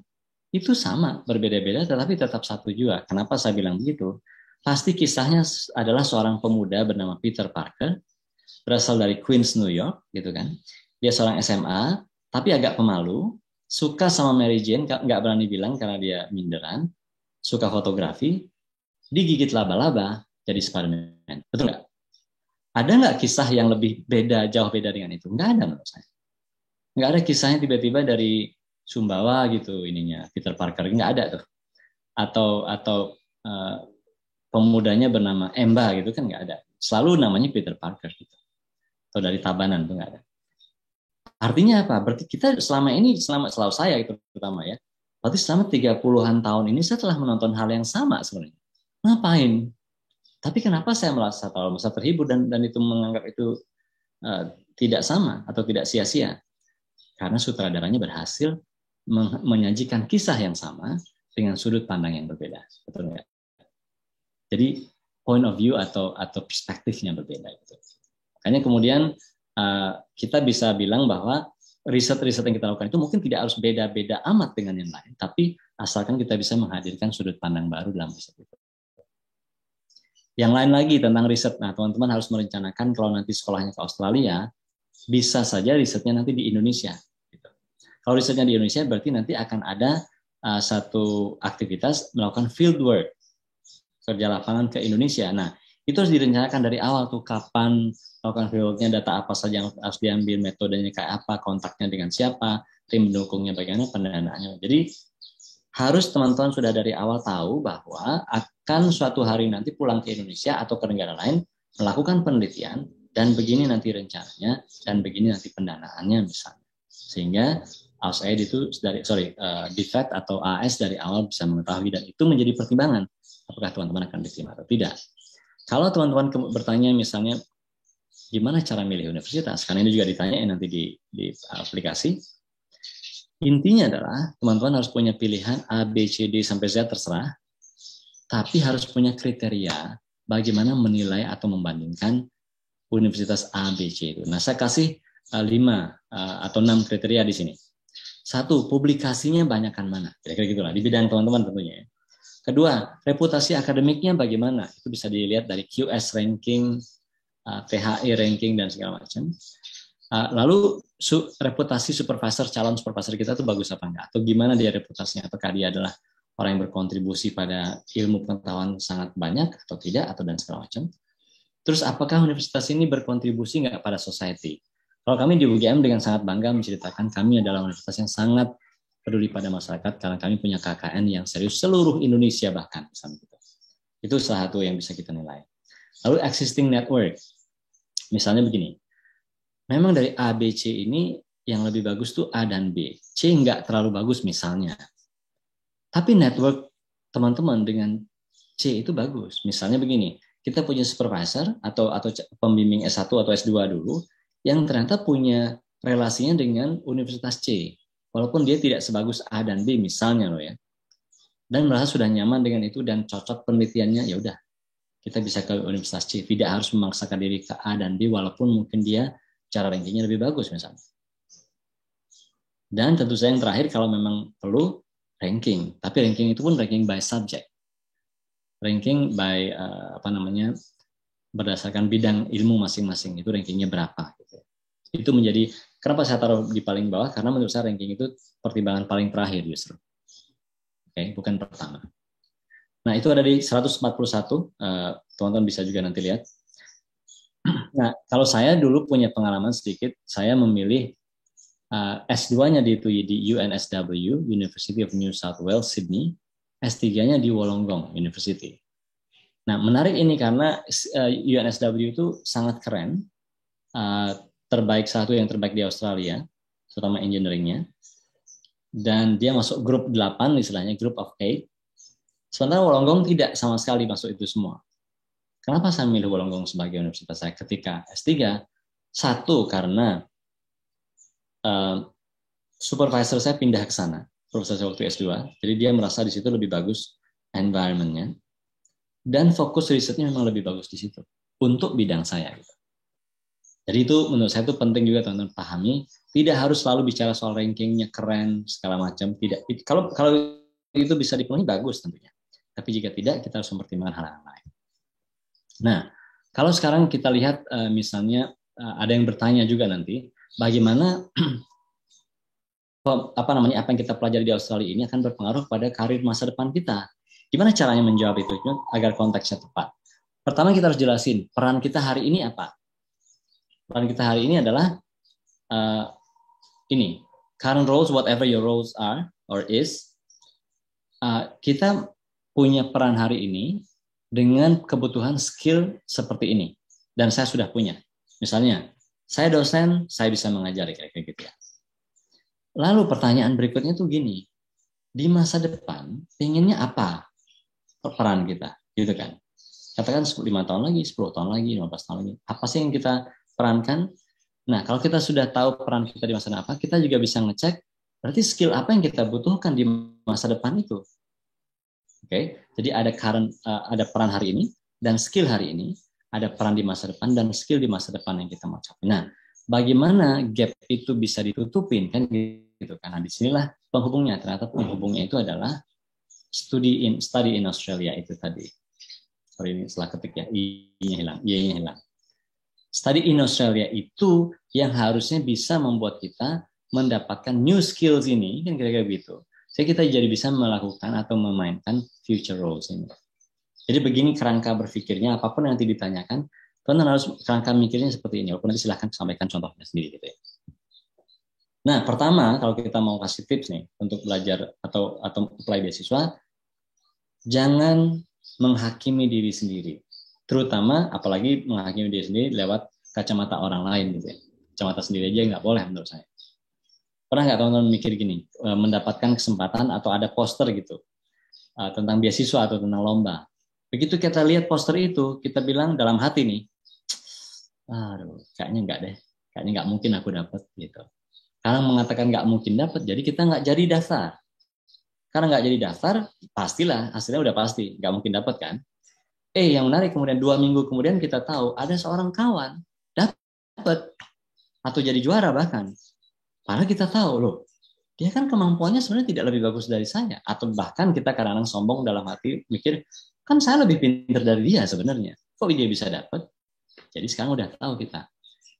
itu sama, berbeda-beda tetapi tetap satu juga. Kenapa saya bilang begitu? Pasti kisahnya adalah seorang pemuda bernama Peter Parker, berasal dari Queens, New York, gitu kan. Dia seorang SMA, tapi agak pemalu, suka sama Mary Jane, nggak berani bilang karena dia minderan, suka fotografi, digigit laba-laba, jadi Spider-Man. Betul nggak? Ada nggak kisah yang lebih beda, jauh beda dengan itu? Nggak ada menurut saya. Nggak ada kisahnya tiba-tiba dari Sumbawa gitu ininya, Peter Parker. Nggak ada tuh. Atau pemudanya bernama Emba gitu kan nggak ada. Selalu namanya Peter Parker gitu. Atau dari Tabanan tuh nggak ada. Artinya apa? Berarti kita selama ini, selalu saya itu terutama ya, berarti selama 30-an tahun ini saya telah menonton hal yang sama sebenarnya. Ngapain? Tapi kenapa saya merasa terhibur dan itu menganggap itu tidak sama atau tidak sia-sia? Karena sutradaranya berhasil menyajikan kisah yang sama dengan sudut pandang yang berbeda. Betul nggak? Jadi point of view atau perspektifnya berbeda. Gitu. Makanya kemudian kita bisa bilang bahwa riset-riset yang kita lakukan itu mungkin tidak harus beda-beda amat dengan yang lain, tapi asalkan kita bisa menghadirkan sudut pandang baru dalam riset itu. Yang lain lagi tentang riset, nah teman-teman harus merencanakan kalau nanti sekolahnya ke Australia, bisa saja risetnya nanti di Indonesia. Gitu. Kalau risetnya di Indonesia berarti nanti akan ada satu aktivitas melakukan field work, kerja lapangan ke Indonesia. Nah, itu harus direncanakan dari awal tuh kapan melakukan fieldworknya, data apa saja yang harus diambil, metodenya kayak apa, kontaknya dengan siapa, tim pendukungnya bagaimana, pendanaannya. Jadi harus teman-teman sudah dari awal tahu bahwa akan suatu hari nanti pulang ke Indonesia atau ke negara lain melakukan penelitian dan begini nanti rencananya dan begini nanti pendanaannya misalnya. Sehingga AUSAID itu DFAT atau AS dari awal bisa mengetahui dan itu menjadi pertimbangan apakah teman-teman akan diterima atau tidak. Kalau teman-teman bertanya misalnya gimana cara milih universitas, karena ini juga ditanyain nanti di aplikasi. Intinya adalah teman-teman harus punya pilihan A, B, C, D sampai Z terserah, tapi harus punya kriteria bagaimana menilai atau membandingkan universitas A, B, C itu. Nah, saya kasih 5 atau 6 kriteria di sini. 1, publikasinya banyakkan mana? Kira-kira gitulah di bidang teman-teman tentunya. Kedua, reputasi akademiknya bagaimana? Itu bisa dilihat dari QS ranking, THI ranking, dan segala macam. Lalu reputasi supervisor, calon supervisor kita itu bagus apa enggak? Atau gimana dia reputasinya? Apakah dia adalah orang yang berkontribusi pada ilmu pengetahuan sangat banyak atau tidak, atau dan segala macam. Terus apakah universitas ini berkontribusi enggak pada society? Kalau kami di UGM dengan sangat bangga menceritakan kami adalah universitas yang sangat peduli pada masyarakat karena kami punya KKN yang serius seluruh Indonesia bahkan. Itu salah satu yang bisa kita nilai. Lalu existing network. Misalnya begini, memang dari A, B, C ini yang lebih bagus tuh A dan B. C nggak terlalu bagus misalnya. Tapi network teman-teman dengan C itu bagus. Misalnya begini, kita punya supervisor atau pembimbing S1 atau S2 dulu yang ternyata punya relasinya dengan Universitas C. Walaupun dia tidak sebagus A dan B misalnya loh ya. Dan merasa sudah nyaman dengan itu dan cocok penelitiannya, ya udah. Kita bisa ke Universitas C, tidak harus memaksakan diri ke A dan B walaupun mungkin dia cara rankingnya lebih bagus misalnya. Dan tentu saja yang terakhir kalau memang perlu ranking, tapi ranking itu pun ranking by subject. Ranking by berdasarkan bidang ilmu masing-masing, itu rankingnya berapa gitu. Itu menjadi, kenapa saya taruh di paling bawah? Karena menurut saya ranking itu pertimbangan paling terakhir justru. Oke, bukan pertama. Nah, itu ada di 141, teman-teman bisa juga nanti lihat. Nah, kalau saya dulu punya pengalaman sedikit, saya memilih S2-nya di UNSW, University of New South Wales, Sydney, S3-nya di Wollongong University. Nah, menarik ini karena UNSW itu sangat keren, satu yang terbaik di Australia, terutama engineering-nya. Dan dia masuk grup 8, istilahnya group of 8. Sementara Wollongong tidak sama sekali masuk itu semua. Kenapa saya memilih Wollongong sebagai universitas saya ketika S3? Satu, karena supervisor saya pindah ke sana, profesor saya waktu S2. Jadi dia merasa di situ lebih bagus environment-nya. Dan fokus risetnya memang lebih bagus di situ. Untuk bidang saya. Jadi itu menurut saya itu penting juga teman-teman pahami. Tidak harus selalu bicara soal rankingnya keren segala macam. Tidak. Kalau itu bisa dipenuhi, bagus tentunya. Tapi jika tidak, kita harus mempertimbangkan hal yang lain. Nah, kalau sekarang kita lihat misalnya ada yang bertanya juga nanti, bagaimana apa yang kita pelajari di Australia ini akan berpengaruh pada karir masa depan kita. Gimana caranya menjawab itu agar konteksnya tepat? Pertama kita harus jelasin peran kita hari ini apa. Peran kita hari ini adalah ini, current roles, whatever your roles are or is. Kita punya peran hari ini dengan kebutuhan skill seperti ini. Dan saya sudah punya. Misalnya, saya dosen, saya bisa mengajari kayak gitu ya. Lalu pertanyaan berikutnya tuh gini, di masa depan pengennya apa peran kita, gitu kan? Katakan 5 tahun lagi, 10 tahun lagi, 15 tahun lagi, apa sih yang kita perankan? Nah, kalau kita sudah tahu peran kita di masa depan apa, kita juga bisa ngecek berarti skill apa yang kita butuhkan di masa depan itu. Oke, jadi ada peran hari ini dan skill hari ini, ada peran di masa depan dan skill di masa depan yang kita mau capai. Nah, bagaimana gap itu bisa ditutupin kan gitu kan? Nah, disinilah penghubungnya. Ternyata penghubungnya itu adalah study in Australia itu tadi. Sorry, ini salah ketik ya, i-nya hilang. Study in Australia itu yang harusnya bisa membuat kita mendapatkan new skills ini, kan kira-kira gitu. Jadi kita jadi bisa melakukan atau memainkan future roles ini. Jadi begini kerangka berpikirnya, apapun yang nanti ditanyakan, teman harus kerangka mikirnya seperti ini. Walaupun nanti silahkan sampaikan contohnya sendiri gitu ya. Nah, pertama kalau kita mau kasih tips nih untuk belajar atau apply beasiswa, jangan menghakimi diri sendiri. Terutama apalagi menghakimi diri sendiri lewat kacamata orang lain gitu ya. Kacamata sendiri aja nggak boleh menurut saya. Pernah nggak teman-teman mikir gini, mendapatkan kesempatan atau ada poster gitu tentang beasiswa atau tentang lomba. Begitu kita lihat poster itu, kita bilang dalam hati nih, aduh, kayaknya enggak deh, kayaknya nggak mungkin aku dapat gitu. Karena mengatakan nggak mungkin dapat, jadi kita nggak jadi daftar. Karena nggak jadi daftar, pastilah hasilnya udah pasti, nggak mungkin dapat kan. Yang menarik kemudian 2 minggu kemudian kita tahu ada seorang kawan dapat atau jadi juara bahkan. Padahal kita tahu loh, dia kan kemampuannya sebenarnya tidak lebih bagus dari saya. Atau bahkan kita kadang-kadang sombong dalam hati mikir, kan saya lebih pintar dari dia sebenarnya. Kok dia bisa dapat? Jadi sekarang udah tahu kita.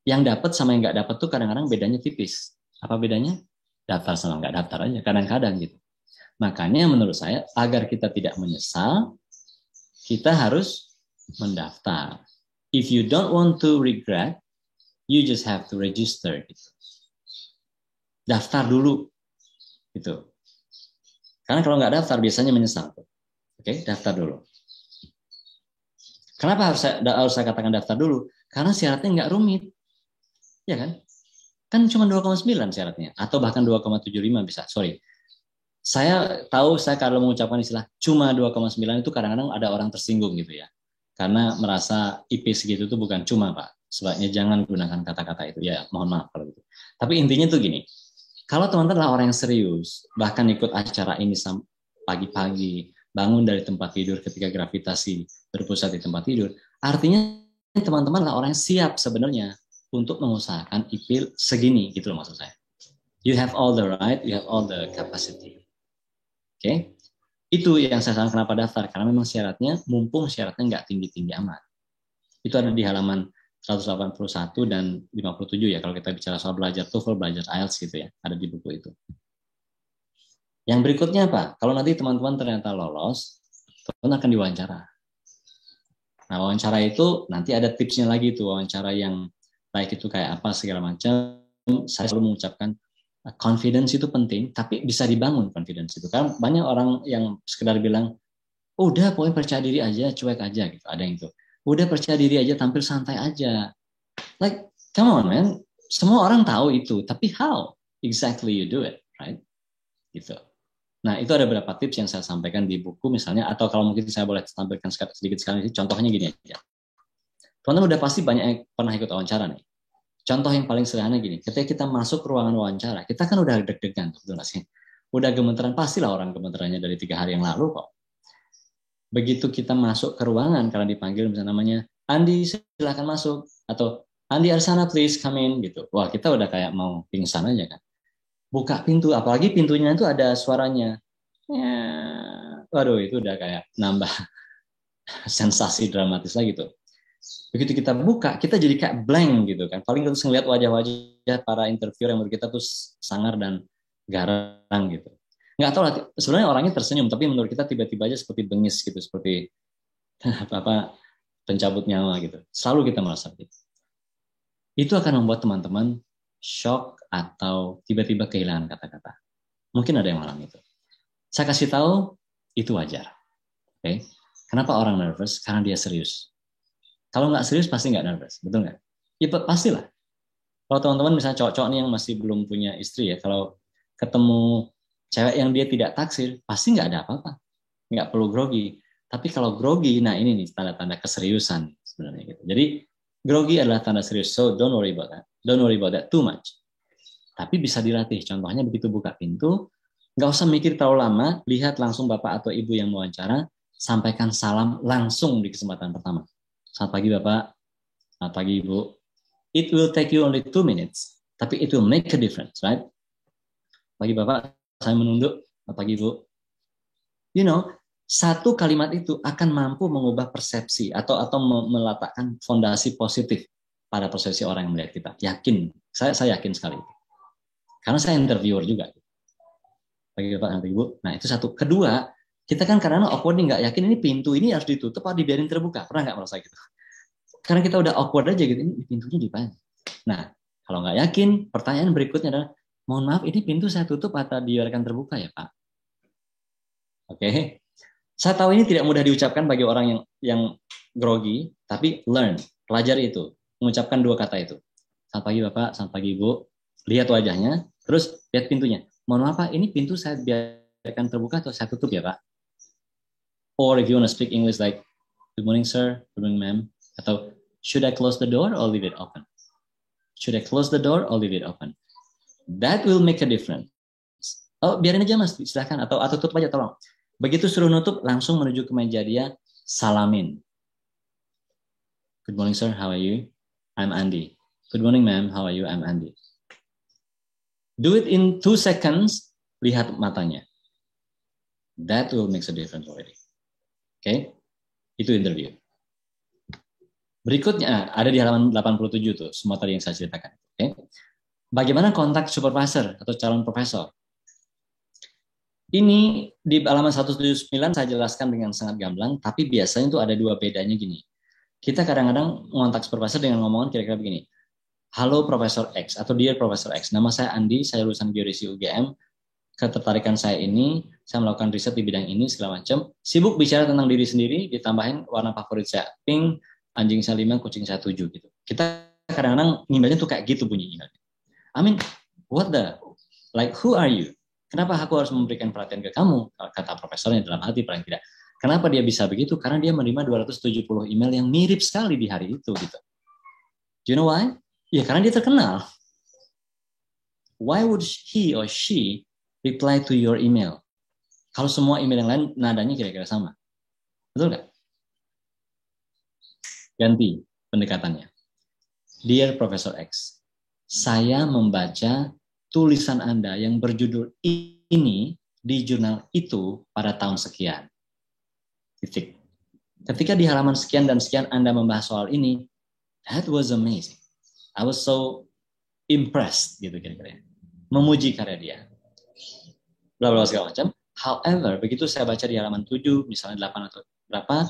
Yang dapat sama yang nggak dapat tuh kadang-kadang bedanya tipis. Apa bedanya? Daftar sama nggak daftar aja. Kadang-kadang gitu. Makanya menurut saya agar kita tidak menyesal, kita harus mendaftar. If you don't want to regret, you just have to register. Gitu. Daftar dulu. Gitu. Karena kalau nggak daftar biasanya menyesal. Oke, daftar dulu. Kenapa harus saya katakan daftar dulu? Karena syaratnya nggak rumit. Ya kan? Kan cuma 2,9 syaratnya. Atau bahkan 2,75 bisa. Sorry. Saya tahu saya kalau mengucapkan istilah cuma 2,9 itu kadang-kadang ada orang tersinggung gitu ya. Karena merasa IP segitu itu bukan cuma, Pak. Sebaiknya jangan gunakan kata-kata itu. Ya, mohon maaf kalau gitu. Tapi intinya tuh gini. Kalau teman-teman adalah orang yang serius, bahkan ikut acara ini pagi-pagi, bangun dari tempat tidur ketika gravitasi berpusat di tempat tidur, artinya teman-teman adalah orang yang siap sebenarnya untuk mengusahakan IP segini, gitu loh maksud saya. You have all the right, you have all the capacity. Oke? Itu yang saya sarankan kenapa daftar, karena memang syaratnya, mumpung syaratnya nggak tinggi-tinggi amat. Itu ada di halaman 181 dan 57 ya, kalau kita bicara soal belajar TOEFL, belajar IELTS gitu ya, ada di buku itu. Yang berikutnya apa? Kalau nanti teman-teman ternyata lolos, teman-teman akan diwawancara. Nah, wawancara itu nanti ada tipsnya lagi tuh, wawancara yang baik itu kayak apa segala macam. Saya selalu mengucapkan confidence itu penting, tapi bisa dibangun confidence itu. Karena banyak orang yang sekedar bilang, udah pokoknya percaya diri aja, cuek aja gitu. Ada yang itu. Udah percaya diri aja, tampil santai aja. Like, come on man. Semua orang tahu itu, tapi how exactly you do it, right? Gitu. Nah, itu ada beberapa tips yang saya sampaikan di buku misalnya, atau kalau mungkin saya boleh tampilkan sedikit sekali, contohnya gini aja. Teman-teman udah pasti banyak yang pernah ikut wawancara nih. Contoh yang paling sederhana gini, ketika kita masuk ruangan wawancara, kita kan udah deg-degan, betul nggak sih? Udah gemeteran, pastilah orang gemeterannya dari 3 hari yang lalu kok. Begitu kita masuk ke ruangan, karena dipanggil misalnya namanya, Andi silakan masuk, atau Andi Arsana please come in, gitu. Wah, kita udah kayak mau pingsan aja kan. Buka pintu, apalagi pintunya itu ada suaranya. ya, waduh itu udah kayak nambah sensasi dramatis lagi tuh. Begitu kita buka, kita jadi kayak blank gitu kan. Paling terus ngeliat wajah-wajah para interviewer yang menurut kita tuh sangar dan garang gitu. Nggak tahu lah, sebenarnya orangnya tersenyum, tapi menurut kita tiba-tiba aja seperti bengis gitu, seperti apa pencabut nyawa gitu. Selalu kita merasa gitu. Itu akan membuat teman-teman shock atau tiba-tiba kehilangan kata-kata. Mungkin ada yang mengalami itu. Saya kasih tahu, itu wajar. Okay? Kenapa orang nervous? Karena dia serius. Kalau nggak serius, pasti nggak nervous. Betul nggak? Ya pastilah. Kalau teman-teman misalnya cowok-cowok nih yang masih belum punya istri ya, kalau ketemu cewek yang dia tidak taksir, pasti nggak ada apa-apa. Nggak perlu grogi. Tapi kalau grogi, nah ini nih tanda-tanda keseriusan sebenarnya gitu. Jadi grogi adalah tanda serius. So don't worry about that. Don't worry about that too much. Tapi bisa dilatih. Contohnya begitu buka pintu, nggak usah mikir terlalu lama, lihat langsung bapak atau ibu yang mewawancara, sampaikan salam langsung di kesempatan pertama. Selamat pagi Bapak, selamat pagi Ibu. It will take you only 2 minutes, tapi it will make a difference, right? Pagi Bapak, saya menunduk. Selamat pagi Ibu. You know, satu kalimat itu akan mampu mengubah persepsi atau meletakkan fondasi positif pada persepsi orang yang melihat kita. Yakin, saya yakin sekali. Karena saya interviewer juga. Pagi Bapak, selamat pagi Ibu. Nah itu satu. Kedua, kita kan karena awkward nih, nggak yakin ini pintu ini harus ditutup atau dibiarin terbuka. Pernah nggak merasa gitu? Karena kita udah awkward aja gitu, ini pintunya dipakai. Nah, kalau nggak yakin, pertanyaan berikutnya adalah, mohon maaf, ini pintu saya tutup atau dibiarkan terbuka ya Pak? Oke. Saya tahu ini tidak mudah diucapkan bagi orang yang grogi, tapi learn, pelajari itu. Mengucapkan 2 kata itu. Selamat pagi Bapak, selamat pagi Ibu. Lihat wajahnya, terus lihat pintunya. Mohon maaf Pak, ini pintu saya biarkan terbuka atau saya tutup ya Pak? Or if you want to speak English like, good morning sir, good morning ma'am, atau should I close the door or leave it open? Should I close the door or leave it open? That will make a difference. Oh, biarin aja mas, silakan, atau tutup aja tolong. Begitu suruh nutup, langsung menuju ke meja dia, salamin. Good morning sir, how are you? I'm Andy. Good morning ma'am, how are you? I'm Andy. Do it in 2 seconds, lihat matanya. That will make a difference already. Oke, itu interview. Berikutnya ada di halaman 87 tuh, semua tadi yang saya ceritakan. Oke, bagaimana kontak supervisor atau calon profesor? Ini di halaman 179 saya jelaskan dengan sangat gamblang, tapi biasanya itu ada 2 bedanya gini. Kita kadang-kadang ngontak supervisor dengan ngomongan kira-kira begini. Halo Profesor X atau Dear Profesor X, nama saya Andi, saya lulusan Geodesi UGM. Ketertarikan saya ini, saya melakukan riset di bidang ini segala macam. Sibuk bicara tentang diri sendiri, ditambahin warna favorit saya pink, anjing saya 5, kucing saya 7 gitu. Kita kadang-kadang emailnya tuh kayak gitu bunyi emailnya. I mean, who are you? Kenapa aku harus memberikan perhatian ke kamu? Kata profesornya dalam hati paling tidak. Kenapa dia bisa begitu? Karena dia menerima 270 email yang mirip sekali di hari itu gitu. Do you know why? Ya karena dia terkenal. Why would he or she reply to your email? Kalau semua email yang lain nadanya kira-kira sama. Betul nggak? Ganti pendekatannya. Dear Professor X, saya membaca tulisan Anda yang berjudul ini di jurnal itu pada tahun sekian. Titik. Ketika di halaman sekian dan sekian Anda membahas soal ini, that was amazing. I was so impressed gitu kira-kira. Memuji karya dia. Bla bla segala macam. However, begitu saya baca di halaman 7, misalnya 8 atau berapa,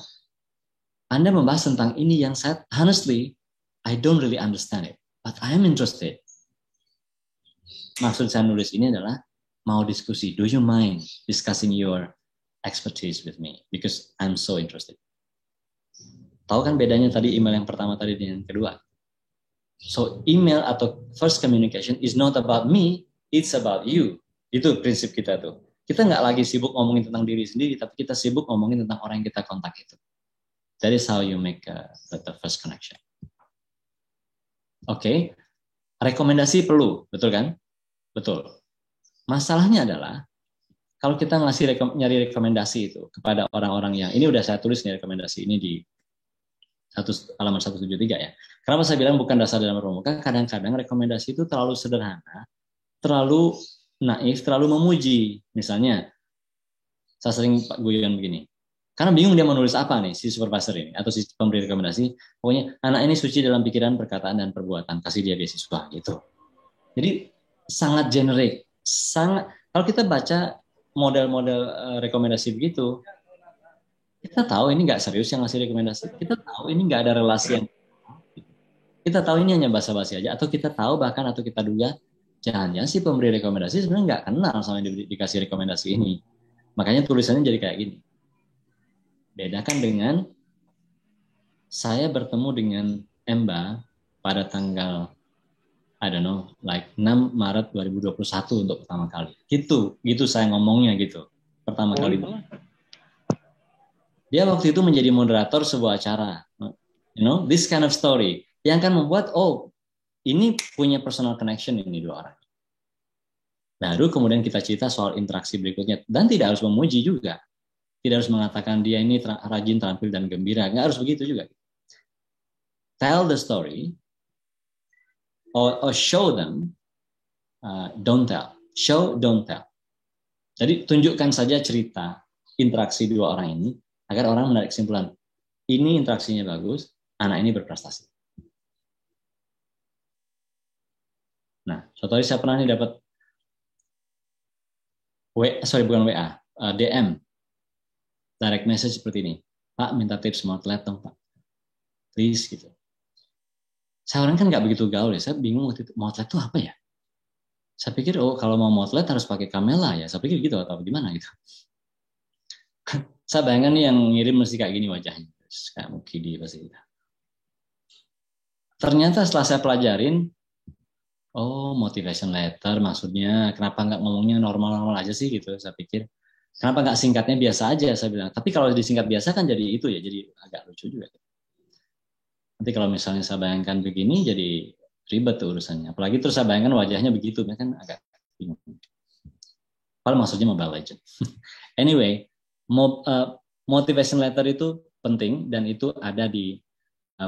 Anda membahas tentang ini yang saya, honestly, I don't really understand it, but I am interested. Maksud saya nulis ini adalah mau diskusi. Do you mind discussing your expertise with me? Because I'm so interested. Tahu kan bedanya tadi email yang pertama tadi dengan yang kedua? So email atau first communication is not about me, it's about you. Itu prinsip kita tuh. Kita nggak lagi sibuk ngomongin tentang diri sendiri, tapi kita sibuk ngomongin tentang orang yang kita kontak itu. That is how you make the first connection. Oke, rekomendasi perlu, betul kan? Betul. Masalahnya adalah kalau kita nyari rekomendasi itu kepada orang-orang yang ini udah saya tulis nih rekomendasi ini di halaman 173 ya. Kenapa saya bilang bukan dasar dalam pramuka? Kadang-kadang rekomendasi itu terlalu sederhana, terlalu naif, terlalu memuji. Misalnya, Saya sering guyon begini. Karena bingung dia mau nulis apa nih si supervisor ini atau si pemberi rekomendasi. Pokoknya anak ini suci dalam pikiran, perkataan dan perbuatan. Kasih dia beasiswa gitu. Jadi sangat generik. Sangat kalau kita baca model-model rekomendasi begitu, kita tahu ini nggak serius yang ngasih rekomendasi. Kita tahu ini nggak ada relasi yang kita tahu ini hanya basa-basi aja. Atau kita tahu bahkan atau kita duga jangan-jangan si pemberi rekomendasi sebenarnya nggak kenal sama yang dikasih rekomendasi ini. Makanya tulisannya jadi kayak gini. Bedakan dengan saya bertemu dengan Emba pada tanggal I don't know, like 6 Maret 2021 untuk pertama kali. Gitu saya ngomongnya gitu. Pertama kali. Dia waktu itu menjadi moderator sebuah acara. You know, this kind of story. Yang kan membuat, ini punya personal connection ini dua orang. Baru kemudian kita cerita soal interaksi berikutnya. Dan tidak harus memuji juga. Tidak harus mengatakan dia ini rajin, terampil, dan gembira. Nggak harus begitu juga. Tell the story, or show them, don't tell. Show, don't tell. Jadi tunjukkan saja cerita interaksi dua orang ini, agar orang menarik kesimpulan, ini interaksinya bagus, anak ini berprestasi. Nah, suatu hari saya pernah nih dapat DM, direct message seperti ini. Pak, minta tips Motlet dong, Pak. Please, gitu. Saya orang kan nggak begitu gaul ya, saya bingung waktu itu, Motlet itu apa ya? Saya pikir, kalau mau Motlet harus pakai Camela ya. Saya pikir gitu, atau gimana gitu. Saya bayangkan nih yang ngirim mesti kayak gini wajahnya. Kayak Mukidi pasti gitu. Ternyata setelah saya pelajarin, motivation letter maksudnya, kenapa nggak ngomongnya normal-normal aja sih gitu, saya pikir. Kenapa nggak singkatnya biasa aja, saya bilang. Tapi kalau disingkat biasa kan jadi itu ya, jadi agak lucu juga. Nanti kalau misalnya saya bayangkan begini, jadi ribet tuh urusannya. Apalagi terus saya bayangkan wajahnya begitu, kan agak bingung. Padahal maksudnya Mobile Legends. Anyway, motivation letter itu penting, dan itu ada di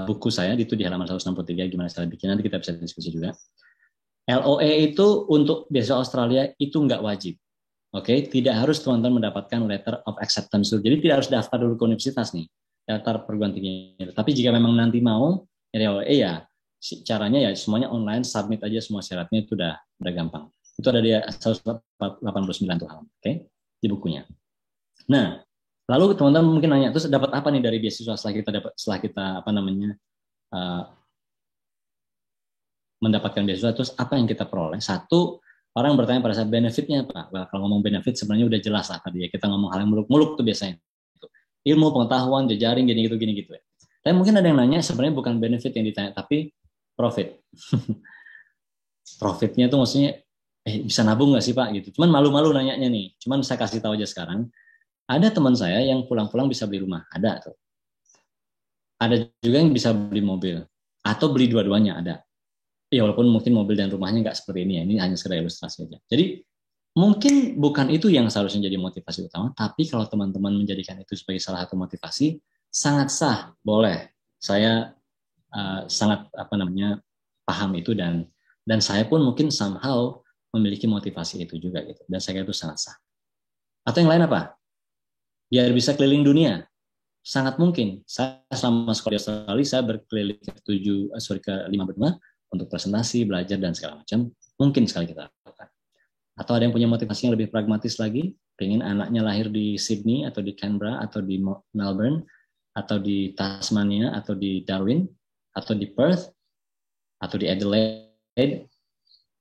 buku saya, itu di halaman 163, gimana cara bikin, nanti kita bisa diskusi juga. LOE itu untuk beasiswa Australia itu nggak wajib. Oke, tidak harus teman-teman mendapatkan letter of acceptance. Jadi tidak harus daftar dulu ke universitas nih, daftar perguruan tinggi. Tapi jika memang nanti mau nyari LOE ya, caranya ya semuanya online, submit aja semua syaratnya, itu udah gampang. Itu ada di 189 tuh halaman, oke, di bukunya. Nah, lalu teman-teman mungkin nanya, terus dapat apa nih dari beasiswa setelah kita mendapatkan beasiswa, terus apa yang kita peroleh? Satu, orang bertanya pada saya, benefitnya apa? Well, kalau ngomong benefit sebenarnya udah jelas lah tadi ya. Kita ngomong hal yang muluk-muluk tuh biasanya. Ilmu, pengetahuan, jejaring, gini-gitu ya. Tapi mungkin ada yang nanya, sebenarnya bukan benefit yang ditanya, tapi profit. Profitnya tuh maksudnya, bisa nabung nggak sih Pak? Gitu. Cuman malu-malu nanyanya nih. Cuman saya kasih tahu aja sekarang. Ada teman saya yang pulang-pulang bisa beli rumah. Ada tuh. Ada juga yang bisa beli mobil. Atau beli dua-duanya, ada. Ya walaupun mungkin mobil dan rumahnya nggak seperti ini ya, ini hanya sekedar ilustrasi aja. Jadi mungkin bukan itu yang seharusnya jadi motivasi utama, tapi kalau teman-teman menjadikan itu sebagai salah satu motivasi, sangat sah, boleh. Saya sangat paham itu, dan saya pun mungkin somehow memiliki motivasi itu juga gitu, dan saya kira itu sangat sah. Atau yang lain apa? Biar bisa keliling dunia, sangat mungkin. Saya selama sekolah di Australia saya berkeliling ke 5 benua untuk presentasi, belajar, dan segala macam, mungkin sekali kita lakukan. Atau ada yang punya motivasi yang lebih pragmatis lagi, pengen anaknya lahir di Sydney, atau di Canberra, atau di Melbourne, atau di Tasmania, atau di Darwin, atau di Perth, atau di Adelaide.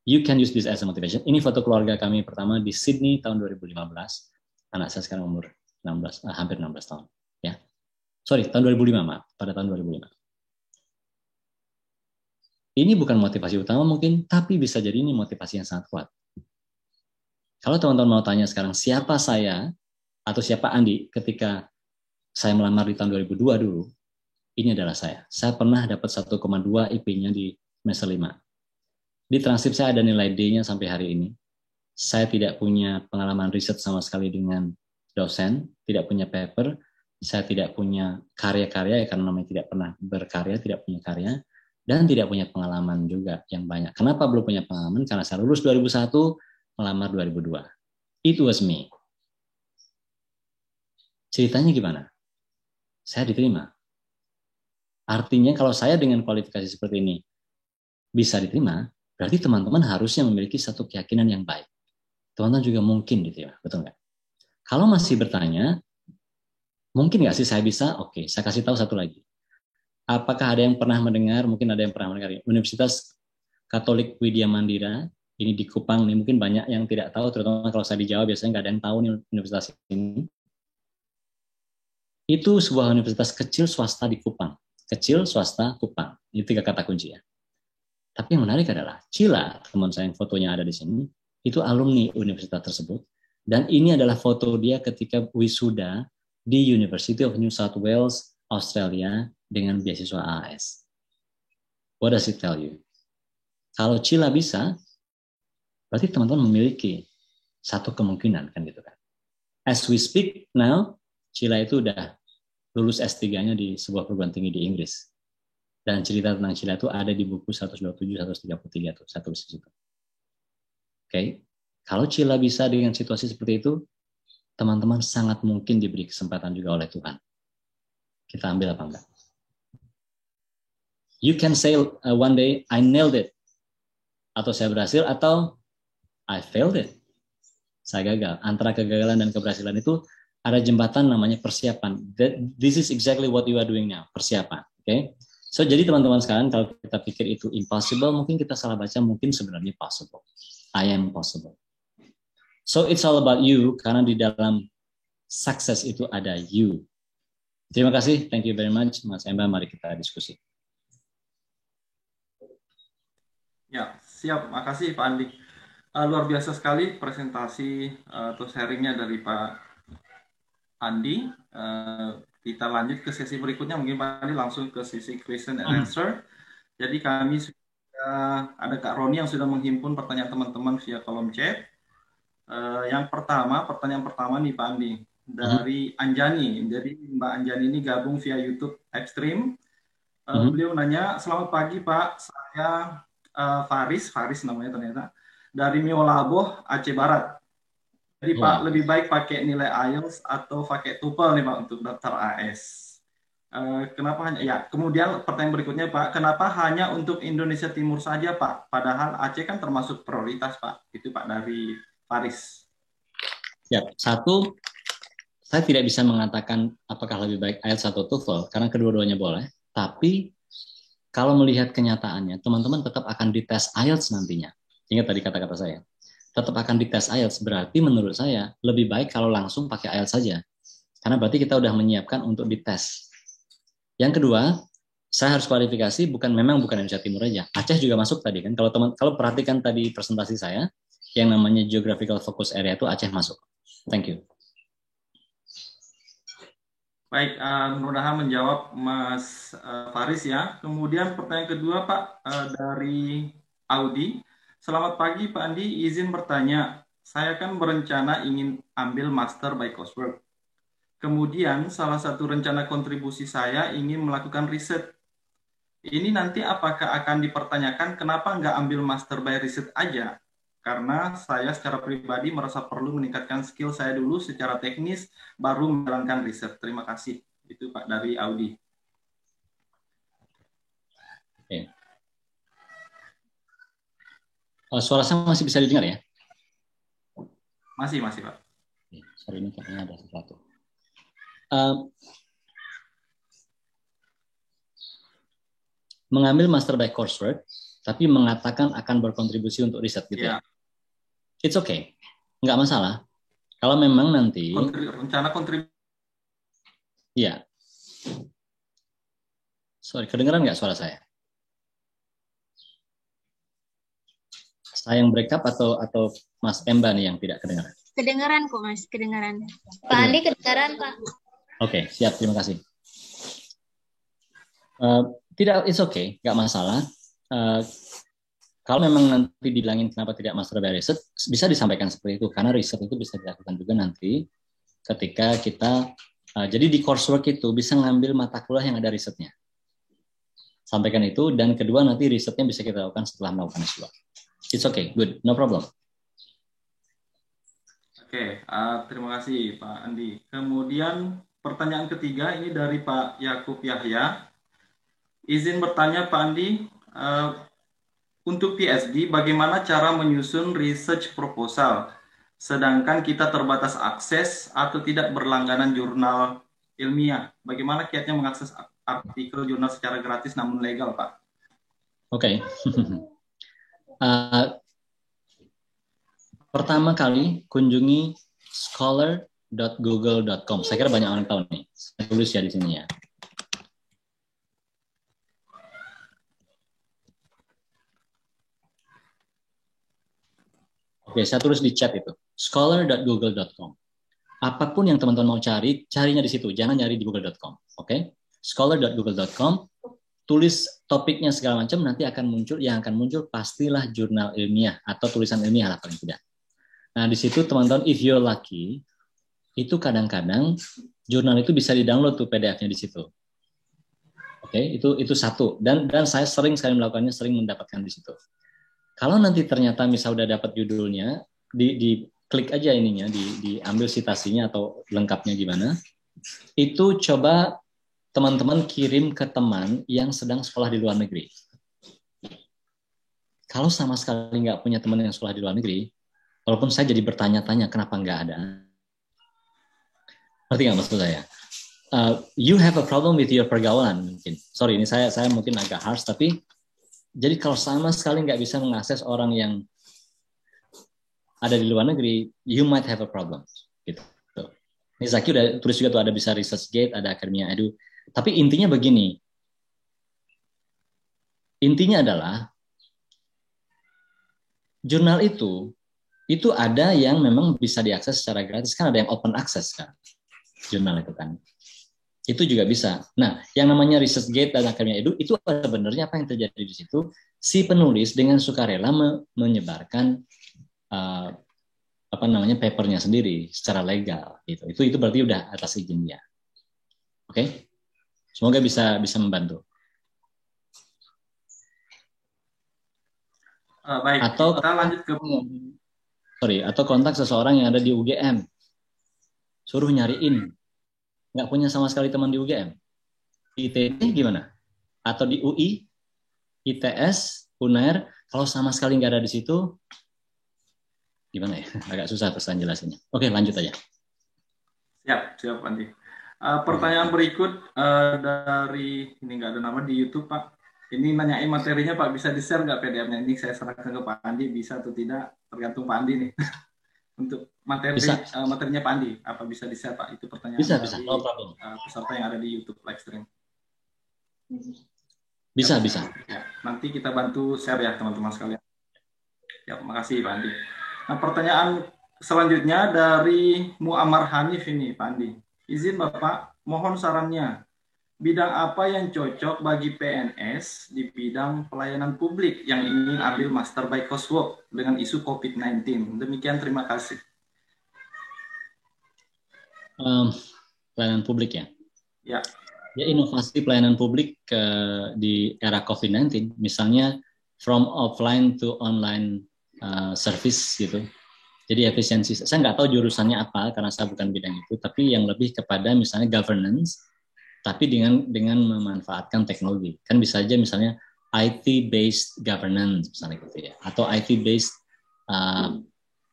You can use this as a motivation. Ini foto keluarga kami pertama di Sydney tahun 2015. Anak saya sekarang umur hampir 16 tahun. Ya. Sorry, tahun 2005, maaf. Pada tahun 2005. Ini bukan motivasi utama mungkin, tapi bisa jadi ini motivasi yang sangat kuat. Kalau teman-teman mau tanya sekarang, siapa saya atau siapa Andi ketika saya melamar di tahun 2002 dulu, ini adalah saya. Saya pernah dapat 1,2 IP-nya di semester 5. Di transkrip saya ada nilai D-nya sampai hari ini. Saya tidak punya pengalaman riset sama sekali dengan dosen, tidak punya paper, saya tidak punya karya-karya, karena namanya tidak pernah berkarya, tidak punya karya, dan tidak punya pengalaman juga yang banyak. Kenapa belum punya pengalaman? Karena saya lulus 2001, melamar 2002. It was me. Ceritanya gimana? Saya diterima. Artinya kalau saya dengan kualifikasi seperti ini bisa diterima, berarti teman-teman harusnya memiliki satu keyakinan yang baik. Teman-teman juga mungkin diterima, betul nggak? Kalau masih bertanya, mungkin nggak sih saya bisa? Oke, saya kasih tahu satu lagi. Apakah ada yang pernah mendengar, mungkin ada yang pernah mendengar, Universitas Katolik Widya Mandira, ini di Kupang, nih mungkin banyak yang tidak tahu, terutama kalau saya di Jawa biasanya nggak ada yang tahu nih universitas ini. Itu sebuah universitas kecil swasta di Kupang. Kecil, swasta, Kupang. Ini 3 kata kunci ya. Tapi yang menarik adalah Cila, teman saya yang fotonya ada di sini, itu alumni universitas tersebut. Dan ini adalah foto dia ketika wisuda di University of New South Wales, Australia, dengan beasiswa AAS. What does it tell you? Kalau Cila bisa, berarti teman-teman memiliki satu kemungkinan, kan gitu kan. As we speak now, Cila itu udah lulus S3-nya di sebuah perguruan tinggi di Inggris. Dan cerita tentang Cila itu ada di buku 127, 133 tuh, saya tulis di situ. Oke. Kalau Cila bisa dengan situasi seperti itu, teman-teman sangat mungkin diberi kesempatan juga oleh Tuhan. Kita ambil apa enggak? You can say one day, I nailed it. Atau saya berhasil, atau I failed it. Saya gagal. Antara kegagalan dan keberhasilan itu ada jembatan namanya persiapan. This is exactly what you are doing now, persiapan. Okay? So jadi teman-teman sekalian, kalau kita pikir itu impossible, mungkin kita salah baca, mungkin sebenarnya possible. I am possible. So it's all about you, karena di dalam sukses itu ada you. Terima kasih, thank you very much, Mas Emba. Mari kita diskusi. Ya, siap. Makasih Pak Andi. Luar biasa sekali presentasi atau sharingnya dari Pak Andi. Kita lanjut ke sesi berikutnya. Mungkin Pak Andi langsung ke sesi question and answer. Jadi kami sudah ada Kak Roni yang sudah menghimpun pertanyaan teman-teman via kolom chat. Yang pertanyaan pertama nih Pak Andi. Dari Anjani. Jadi Mbak Anjani ini gabung via YouTube Livestream. Beliau nanya, selamat pagi Pak, saya Faris namanya ternyata, dari Miolaboh, Aceh Barat. Jadi Pak, lebih baik pakai nilai IELTS atau pakai TOEFL nih Pak untuk daftar AS. Kenapa hanya? Ya, kemudian pertanyaan berikutnya Pak, kenapa hanya untuk Indonesia Timur saja Pak? Padahal Aceh kan termasuk prioritas Pak. Itu Pak dari Faris. Ya, satu, saya tidak bisa mengatakan apakah lebih baik IELTS atau TOEFL, karena kedua-duanya boleh. Tapi kalau melihat kenyataannya, teman-teman tetap akan dites IELTS nantinya. Ingat tadi kata-kata saya. Tetap akan dites IELTS, berarti menurut saya lebih baik kalau langsung pakai IELTS saja. Karena berarti kita udah menyiapkan untuk dites. Yang kedua, saya harus klarifikasi, memang bukan Indonesia Timur aja. Aceh juga masuk tadi kan. Kalau perhatikan tadi presentasi saya, yang namanya geographical focus area itu Aceh masuk. Thank you. Baik, mudah-mudahan menjawab Mas Faris ya. Kemudian pertanyaan kedua Pak dari Audi. Selamat pagi Pak Andi, izin bertanya. Saya kan berencana ingin ambil master by coursework. Kemudian salah satu rencana kontribusi saya ingin melakukan riset. Ini nanti apakah akan dipertanyakan kenapa nggak ambil master by riset aja? Karena saya secara pribadi merasa perlu meningkatkan skill saya dulu secara teknis, baru menjalankan riset. Terima kasih. Itu Pak dari Audi. Oke. Suara saya masih bisa didengar ya? Masih Pak. Sorry, ini kayaknya ada sesuatu. Mengambil master by coursework, tapi mengatakan akan berkontribusi untuk riset gitu ya? It's okay, nggak masalah. Kalau memang nanti rencana kontribusi. Iya. Sorry, kedengeran nggak suara saya? Saya yang break up atau Mas Emba nih yang tidak kedengeran? Kedengeran kok Mas, kedengeran. Pak Andi kedengeran Pak. Oke, siap, terima kasih. Tidak, it's okay, nggak masalah. Kalau memang nanti dibilangin kenapa tidak master by riset, bisa disampaikan seperti itu, karena riset itu bisa dilakukan juga nanti ketika kita, jadi di coursework itu bisa ngambil mata kuliah yang ada risetnya. Sampaikan itu, dan kedua nanti risetnya bisa kita lakukan setelah melakukan S2. It's okay, good, no problem. Oke, terima kasih Pak Andi. Kemudian pertanyaan ketiga ini dari Pak Yakub Yahya. Izin bertanya Pak Andi, untuk PhD bagaimana cara menyusun research proposal? Sedangkan kita terbatas akses atau tidak berlangganan jurnal ilmiah. Bagaimana kiatnya mengakses artikel jurnal secara gratis namun legal, Pak? Oke. Pertama kali kunjungi scholar.google.com. Saya kira banyak orang tahu nih. Saya tulis ya di sini ya. Oke, saya tulis di chat itu. scholar.google.com. Apapun yang teman-teman mau cari, carinya di situ. Jangan nyari di google.com. Oke? scholar.google.com. Tulis topiknya segala macam, nanti akan muncul, yang akan muncul pastilah jurnal ilmiah atau tulisan ilmiah lah paling tidak. Nah, di situ teman-teman, if you're lucky, itu kadang-kadang jurnal itu bisa di-download tuh PDF-nya di situ. Oke, itu satu. Dan saya sering sekali melakukannya, sering mendapatkan di situ. Kalau nanti ternyata misal udah dapat judulnya, di klik aja ininya, diambil citasinya atau lengkapnya gimana. Itu coba teman-teman kirim ke teman yang sedang sekolah di luar negeri. Kalau sama sekali nggak punya teman yang sekolah di luar negeri, walaupun saya jadi bertanya-tanya kenapa nggak ada. Ngerti nggak maksud saya? You have a problem with your pergaulan mungkin. Sorry, ini saya mungkin agak harsh, tapi jadi kalau sama sekali nggak bisa mengakses orang yang ada di luar negeri, you might have a problem. Gitu. Ini Zaki udah tulis juga tuh, ada bisa ResearchGate, ada Academia Edu. Tapi intinya begini. Intinya adalah jurnal itu ada yang memang bisa diakses secara gratis, kan ada yang open access kan. Jurnal itu kan. Itu juga bisa. Nah, yang namanya ResearchGate dan Academia Edu itu sebenarnya apa yang terjadi di situ? Si penulis dengan sukarela menyebarkan papernya sendiri secara legal gitu. Itu berarti udah atas izin dia. Oke? Semoga bisa membantu. Baik, atau kita lanjut ke atau kontak seseorang yang ada di UGM. Suruh nyariin. Nggak punya sama sekali teman di UGM. Di ITB gimana? Atau di UI, ITS, UNAIR, kalau sama sekali nggak ada di situ, gimana ya? Agak susah terus jelasinnya. Oke, lanjut aja. Siap Andi. Pertanyaan berikut dari, ini nggak ada nama di YouTube, Pak. Ini nanyain materinya, Pak, bisa di-share nggak PDF-nya? Ini saya serahkan ke Pak Andi, bisa atau tidak, tergantung Pak Andi nih. Untuk materinya Pak Andi, apa bisa di-share, Pak? Itu pertanyaan bisa, dari no problem. peserta yang ada di YouTube live stream. Bisa. Ya, nanti kita bantu share ya, teman-teman sekalian. Ya, makasih Pak Andi. Nah, pertanyaan selanjutnya dari Muammar Hanif ini, Pak Andi. Izin Bapak, mohon sarannya. Bidang apa yang cocok bagi PNS di bidang pelayanan publik yang ingin ambil master by coursework dengan isu COVID-19? Demikian, terima kasih. Pelayanan publik ya? Ya. Ya, inovasi pelayanan publik di era COVID-19, misalnya from offline to online service gitu. Jadi efisiensi, saya nggak tahu jurusannya apa karena saya bukan bidang itu, tapi yang lebih kepada misalnya governance, tapi dengan memanfaatkan teknologi. Kan bisa aja misalnya IT-based governance misalnya gitu ya, atau IT-based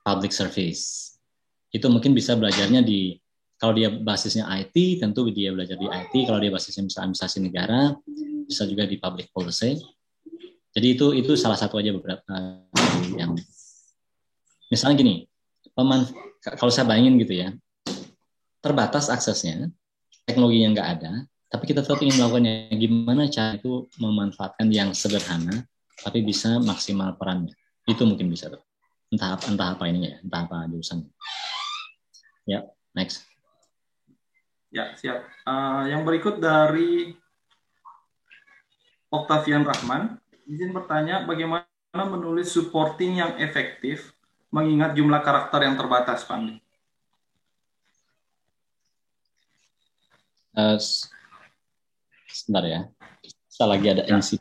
public service. Itu mungkin bisa belajarnya kalau dia basisnya IT, tentu dia belajar di IT. Kalau dia basisnya misalnya administrasi negara, bisa juga di public policy. Jadi itu salah satu aja beberapa yang misalnya gini, kalau saya bayangin gitu ya, terbatas aksesnya, teknologinya nggak ada, tapi kita tetap ingin melakukannya. Gimana cara itu memanfaatkan yang sederhana, tapi bisa maksimal perannya. Itu mungkin bisa tuh. Entah apa ininya, entah apa jurusannya. Ya, next. Ya, siap. Yang berikut dari Octavian Rahman, izin bertanya bagaimana menulis supporting yang efektif mengingat jumlah karakter yang terbatas, Pak Andi? Sebentar ya. Saya lagi ada MC.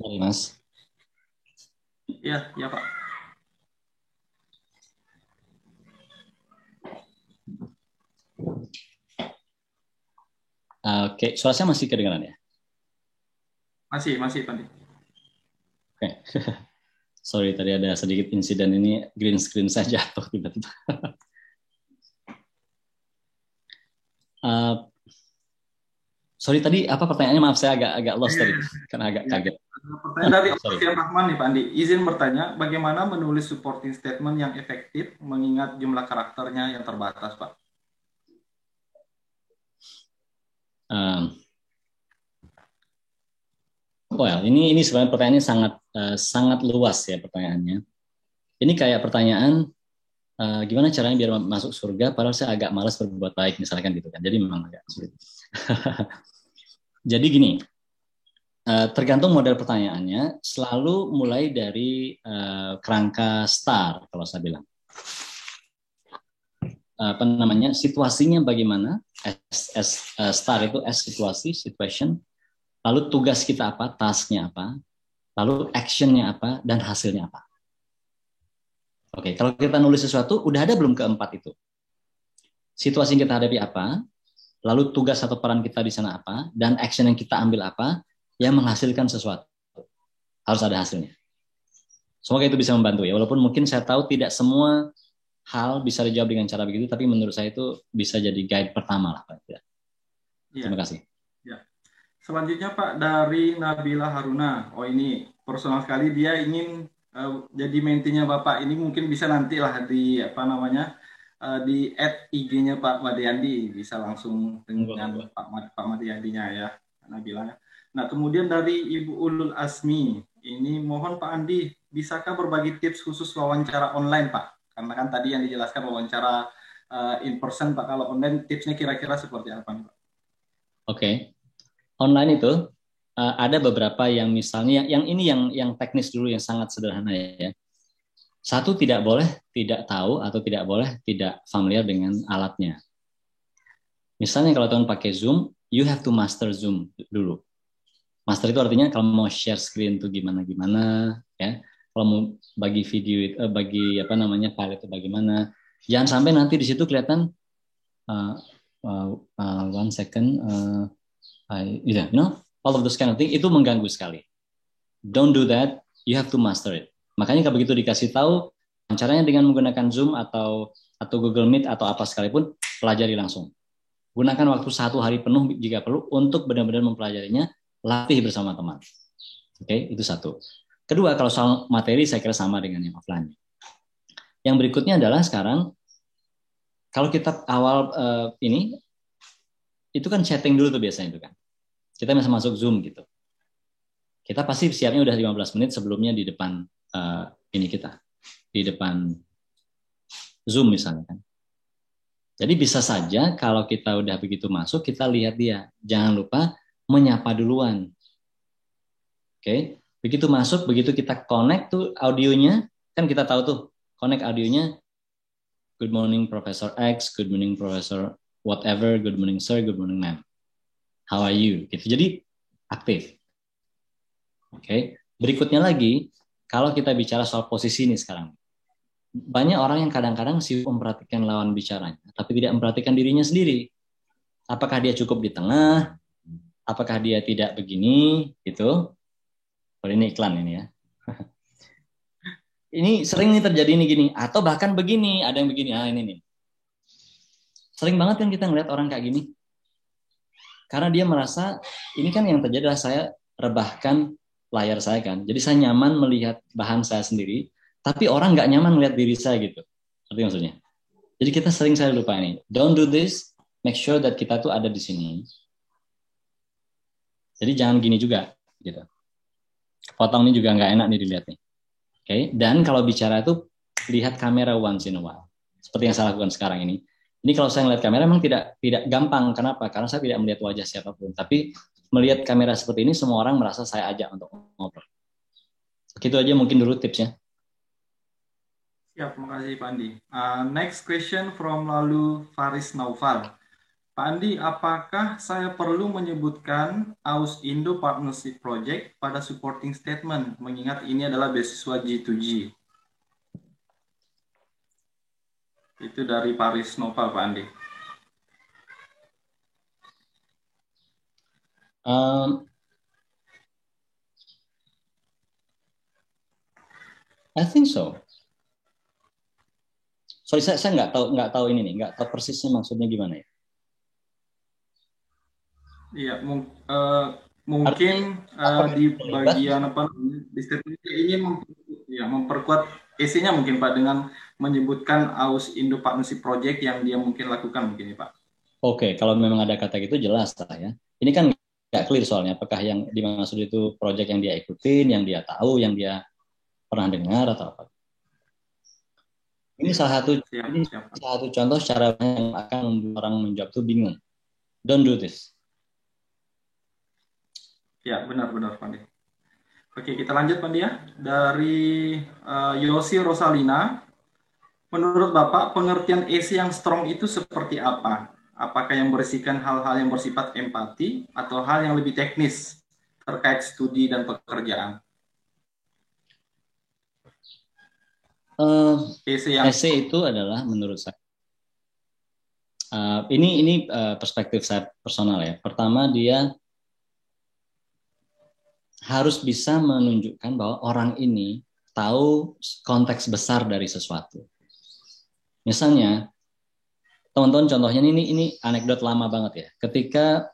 Sorry, Mas. Iya, iya Pak. Oke, suara saya masih kedengaran ya? Masih Pak Andi. Oke. Sorry, tadi ada sedikit insiden ini, green screen saya jatuh tiba-tiba. Sorry, tadi apa pertanyaannya? Maaf, saya agak lost tadi, karena agak kaget. Pertanyaan dari Octavian Rahman nih Pak Andi. Izin bertanya, bagaimana menulis supporting statement yang efektif mengingat jumlah karakternya yang terbatas, Pak? Well, ini sebenarnya pertanyaannya sangat luas ya pertanyaannya. Ini kayak pertanyaan gimana caranya biar masuk surga, padahal saya agak malas berbuat baik misalkan gitu kan. Jadi memang agak sulit. Jadi gini, tergantung model pertanyaannya, selalu mulai dari kerangka STAR kalau saya bilang. Apa namanya, situasinya bagaimana? STAR itu S situasi, situation. Lalu tugas kita apa, tasknya apa, lalu actionnya apa, dan hasilnya apa. Oke, kalau kita nulis sesuatu, udah ada belum keempat itu? Situasi yang kita hadapi apa, lalu tugas atau peran kita di sana apa, dan action yang kita ambil apa, yang menghasilkan sesuatu. Harus ada hasilnya. Semoga itu bisa membantu ya, walaupun mungkin saya tahu tidak semua hal bisa dijawab dengan cara begitu, tapi menurut saya itu bisa jadi guide pertama lah Pak. Ya. Terima kasih. Ya. Selanjutnya Pak, dari Nabila Haruna. Oh ini personal sekali, dia ingin jadi mentinya Bapak. Ini mungkin bisa nantilah di di @IG-nya Pak Madiyandi, bisa langsung dengan Pak Madiyandinya ya, Nabila. Nah kemudian dari Ibu Ulul Asmi, ini mohon Pak Andi, bisakah berbagi tips khusus wawancara online Pak? Karena kan tadi yang dijelaskan wawancara in person Pak, kalau online tipsnya kira-kira seperti apa Pak? Oke. Online itu ada beberapa yang misalnya yang ini yang teknis dulu yang sangat sederhana ya. Satu, tidak boleh tidak tahu atau tidak boleh tidak familiar dengan alatnya. Misalnya kalau teman pakai Zoom, you have to master Zoom dulu. Master itu artinya kalau mau share screen itu gimana ya. Kalau mau bagi video bagi file itu bagaimana. Jangan sampai nanti di situ kelihatan one second all of those kind of thing, itu mengganggu sekali. Don't do that, you have to master it. Makanya kalau begitu dikasih tahu caranya dengan menggunakan Zoom atau Google Meet atau apa sekalipun, pelajari langsung. Gunakan waktu 1 hari penuh jika perlu untuk benar-benar mempelajarinya, latih bersama teman. Oke, itu satu. Kedua, kalau soal materi saya kira sama dengan yang offline. Yang berikutnya adalah sekarang kalau kita awal ini itu kan chatting dulu tuh biasanya itu kan. Kita bisa masuk Zoom gitu. Kita pasti siapnya udah 15 menit sebelumnya di depan di depan Zoom misalnya kan. Jadi bisa saja kalau kita udah begitu masuk, kita lihat dia. Jangan lupa menyapa duluan. Oke, begitu masuk, begitu kita connect tuh audionya, kan kita tahu tuh, connect audionya, good morning Professor X, good morning Professor whatever, good morning sir, good morning ma'am. How are you? Gitu. Jadi aktif. Oke. Berikutnya lagi, kalau kita bicara soal posisi ini sekarang, banyak orang yang kadang-kadang sibuk memperhatikan lawan bicaranya, tapi tidak memperhatikan dirinya sendiri. Apakah dia cukup di tengah? Apakah dia tidak begini? Gitu. Oh, ini iklan ini ya. Ini sering nih terjadi nih gini, atau bahkan begini, ada yang begini. Ini nih. Sering banget kan kita ngeliat orang kayak gini. Karena dia merasa, ini kan yang terjadi adalah saya rebahkan layar saya kan. Jadi saya nyaman melihat bahan saya sendiri, tapi orang nggak nyaman melihat diri saya gitu. Arti maksudnya. Jadi kita sering saya lupa ini. Don't do this, make sure that kita tuh ada di sini. Jadi jangan gini juga. Gitu. Potong ini juga nggak enak nih dilihat nih. Oke. Dan kalau bicara itu, lihat kamera once in a while. Seperti yang saya lakukan sekarang ini. Ini kalau saya melihat kamera memang tidak gampang. Kenapa? Karena saya tidak melihat wajah siapapun. Tapi melihat kamera seperti ini, semua orang merasa saya ajak untuk ngobrol. Gitu aja mungkin dulu tipsnya. Siap, terima kasih Pak Andi. Next question from lalu Faris Naufal. Pak Andi, apakah saya perlu menyebutkan AUS Indo Partnership Project pada supporting statement, mengingat ini adalah beasiswa G2G? Itu dari Paris Nova, Pak Andi. I think so. Sorry, saya nggak tahu ini nih, nggak tahu persisnya maksudnya gimana ya. Iya, mungkin di bagian apa di statement ini memperkuat isinya mungkin Pak dengan menyebutkan AUS Indo Partnership Project yang dia mungkin lakukan mungkin ya Pak. Oke, kalau memang ada kata gitu jelas lah ya. Ini kan nggak clear soalnya apakah yang dimaksud itu project yang dia ikutin, yang dia tahu, yang dia pernah dengar atau apa. Ini salah satu contoh cara yang akan membuat orang menjawab tuh bingung. Don't do this. Ya, benar-benar Pandi. Oke, kita lanjut Pandi ya. Dari Yosi Rosalina, menurut Bapak pengertian ESI yang strong itu seperti apa? Apakah yang berisikan hal-hal yang bersifat empati atau hal yang lebih teknis terkait studi dan pekerjaan? Essay itu adalah menurut saya ini perspektif saya personal ya. Pertama dia harus bisa menunjukkan bahwa orang ini tahu konteks besar dari sesuatu. Misalnya teman-teman contohnya ini anekdot lama banget ya. Ketika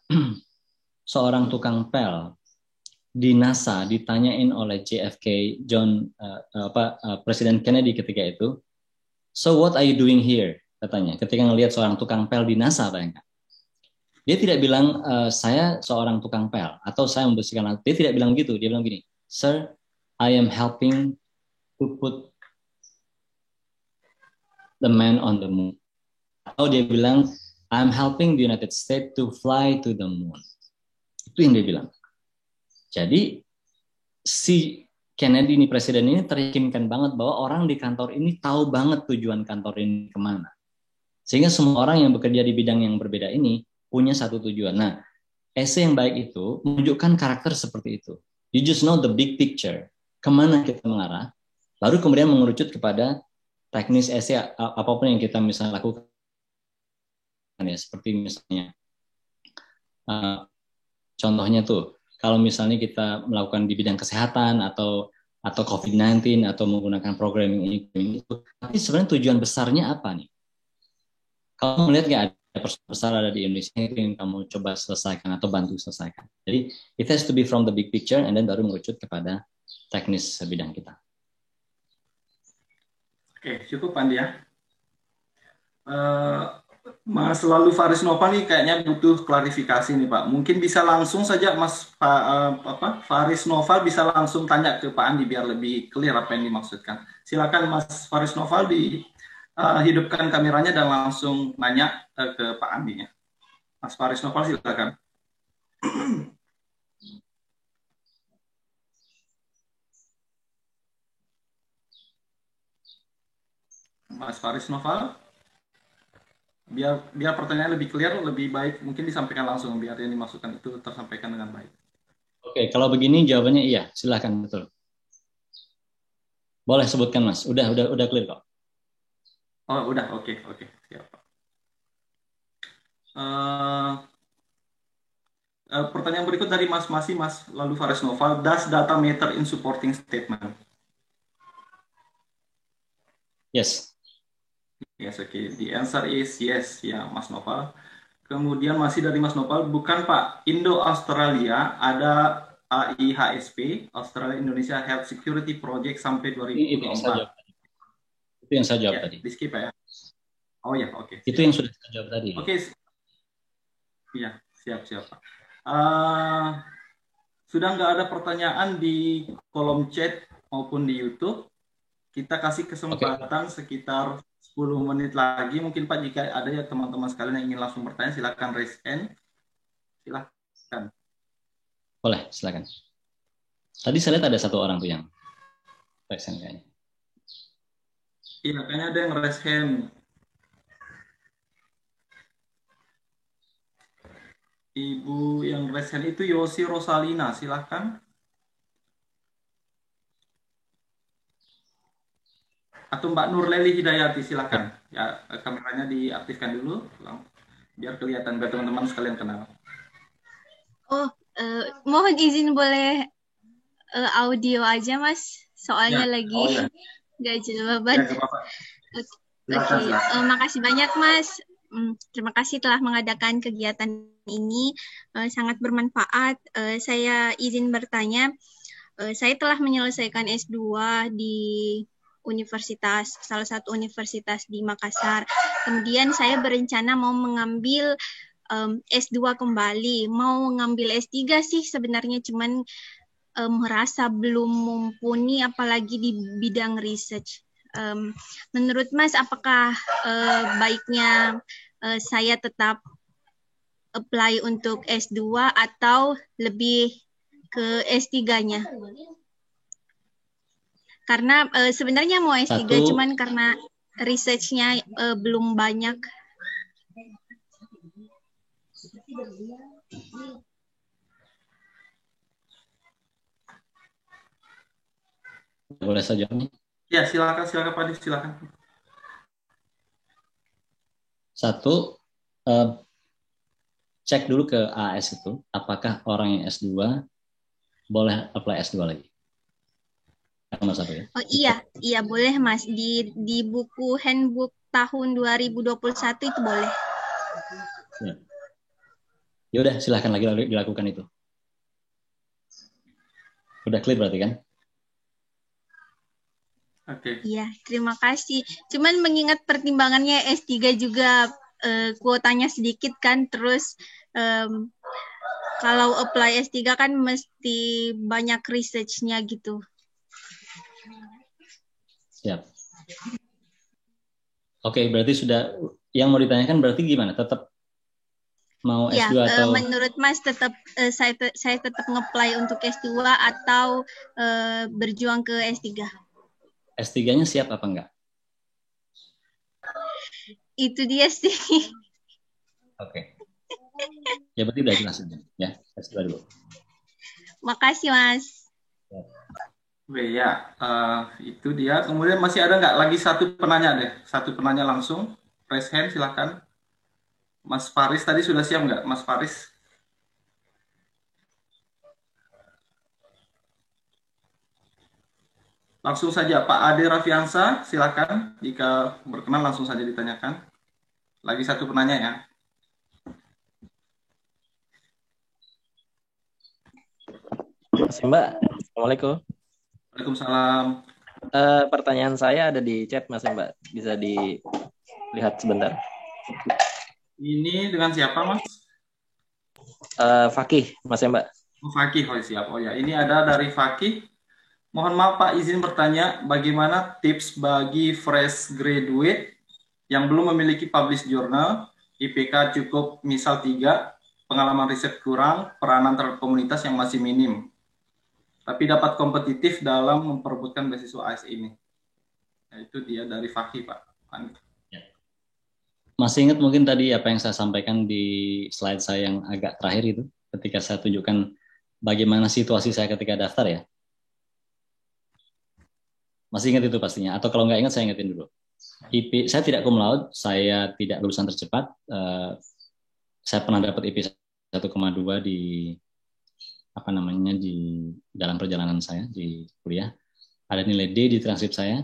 seorang tukang pel di NASA ditanyain oleh JFK Presiden Kennedy ketika itu, so what are you doing here? Katanya. Ketika ngelihat seorang tukang pel di NASA, bayangkan. Dia tidak bilang saya seorang tukang pel atau saya membersihkan lantai. Dia tidak bilang gitu. Dia bilang gini, Sir, I am helping to put the man on the moon. Atau dia bilang, I'm helping the United States to fly to the moon. Itu yang dia bilang. Jadi si Kennedy ini presiden ini teryakinkan banget bahwa orang di kantor ini tahu banget tujuan kantor ini kemana. Sehingga semua orang yang bekerja di bidang yang berbeda ini punya satu tujuan. Nah, essay yang baik itu menunjukkan karakter seperti itu. You just know the big picture, kemana kita mengarah, baru kemudian mengerucut kepada teknis essay apapun yang kita misalnya lakukan. Ya, seperti misalnya, contohnya tuh, kalau misalnya kita melakukan di bidang kesehatan atau COVID-19 atau menggunakan programming ini itu, tapi sebenarnya tujuan besarnya apa nih? Kalau melihat nggak ada persoalan besar ada di Indonesia itu yang kamu coba selesaikan atau bantu selesaikan. Jadi it has to be from the big picture and then baru mengerucut kepada teknis bidang kita. Oke, cukup Andi ya. Mas Lalu Faris Nova nih kayaknya butuh klarifikasi nih Pak. Mungkin bisa langsung saja Mas Faris Nova bisa langsung tanya ke Pak Andi biar lebih clear apa yang dimaksudkan. Silakan Mas Faris Nova hidupkan kameranya dan langsung nanya ke Pak Andi-nya. Mas Faris Nova silakan. Mas Faris Nova. Biar pertanyaan lebih clear, lebih baik mungkin disampaikan langsung biar yang dimaksudkan itu tersampaikan dengan baik. Oke, kalau begini jawabannya iya, silakan betul. Boleh sebutkan Mas, udah clear kok. Oh udah, oke, siap. Pertanyaan berikut dari Mas Lalu Faris Nova, does data matter in supporting statement? Yes. Yes, okay. The answer is yes, ya Mas Noval. Kemudian masih dari Mas Noval, bukan Pak, Indo-Australia ada AIHSP, Australia Indonesia Health Security Project sampai 2024. Itu yang saya jawab tadi. Di skip ya. Oh ya, oke. Itu yang sudah saya jawab tadi. Oke. Iya, siap Pak. Sudah nggak ada pertanyaan di kolom chat maupun di YouTube. Kita kasih kesempatan sekitar 10 menit lagi. Mungkin Pak, jika ada ya teman-teman sekalian yang ingin langsung bertanya, silakan raise hand. Silakan. Boleh, silakan. Tadi saya lihat ada satu orang tuh yang raise hand kayaknya. Iya, kayaknya ada yang raise hand. Ibu yang raise hand itu Yosi Rosalina, silahkan. Atau Mbak Nurleli Hidayati, silahkan. Ya, kameranya diaktifkan dulu, biar kelihatan, biar teman-teman sekalian kenal. Oh, mohon izin boleh audio aja, Mas. Soalnya Ya. lagi Oh ya, nggak ya jawaban. nggak apa-apa. Oke, Silakan. makasih banyak, Mas. Terima kasih telah mengadakan kegiatan ini. Sangat bermanfaat. Saya izin bertanya, saya telah menyelesaikan S2 di salah satu universitas di Makassar. Kemudian saya berencana mau mengambil S2 kembali. Mau ngambil S3 sih sebenarnya, cuman merasa belum mumpuni apalagi di bidang research. Menurut Mas, apakah baiknya saya tetap apply untuk S2 atau lebih ke S3-nya? Karena sebenarnya mau S3, cuman karena research-nya belum banyak. Boleh saja nih. Ya, silakan Pak Adi, silakan. Satu, cek dulu ke AS itu, apakah orang yang S2 boleh apply S2 lagi. Nomor satu ya. Oh iya boleh Mas. Di buku handbook tahun 2021 itu boleh. Ya udah, silahkan lagi dilakukan itu. Udah clear berarti kan? Oke. Iya, terima kasih. Cuman mengingat pertimbangannya S3 juga kuotanya sedikit kan, terus kalau apply S3 kan mesti banyak research-nya gitu. Siap. Oke, berarti sudah, yang mau ditanyakan berarti gimana? Tetap mau S2 atau? Menurut Mas tetap saya tetap nge-apply untuk S2 atau berjuang ke S3? S3-nya siap apa enggak? Itu dia sih. Oke. Ya berarti udah jelas ya. S2 dulu. Makasih Mas. Oke ya, itu dia. Kemudian masih ada nggak lagi satu penanya deh? Satu penanya langsung. Raise hand silakan. Mas Faris tadi sudah siap nggak, Mas Faris? Langsung saja Pak Ade Rafiansa, silakan. Jika berkenan langsung saja ditanyakan. Lagi satu penanya ya. Mas Mbak, Assalamualaikum. Waalaikumsalam. Pertanyaan saya ada di chat Mas Mbak, bisa dilihat sebentar. Ini dengan siapa Mas? Fakih, Mas Mbak. Fakih, oh siap. Oh ya, ini ada dari Fakih. Mohon maaf Pak, izin bertanya, bagaimana tips bagi fresh graduate yang belum memiliki published journal, IPK cukup misal 3, pengalaman riset kurang, peranan terhadap komunitas yang masih minim, tapi dapat kompetitif dalam memperebutkan beasiswa AS ini. Nah, itu dia dari Fakih Pak. Ya. Masih ingat mungkin tadi apa yang saya sampaikan di slide saya yang agak terakhir itu, ketika saya tunjukkan bagaimana situasi saya ketika daftar ya? Masih ingat itu pastinya, atau kalau nggak ingat saya ingetin dulu. Saya tidak cum laude, saya tidak lulusan tercepat. Saya pernah dapat IP 1,2 di dalam perjalanan saya di kuliah. Ada nilai D di transkrip saya.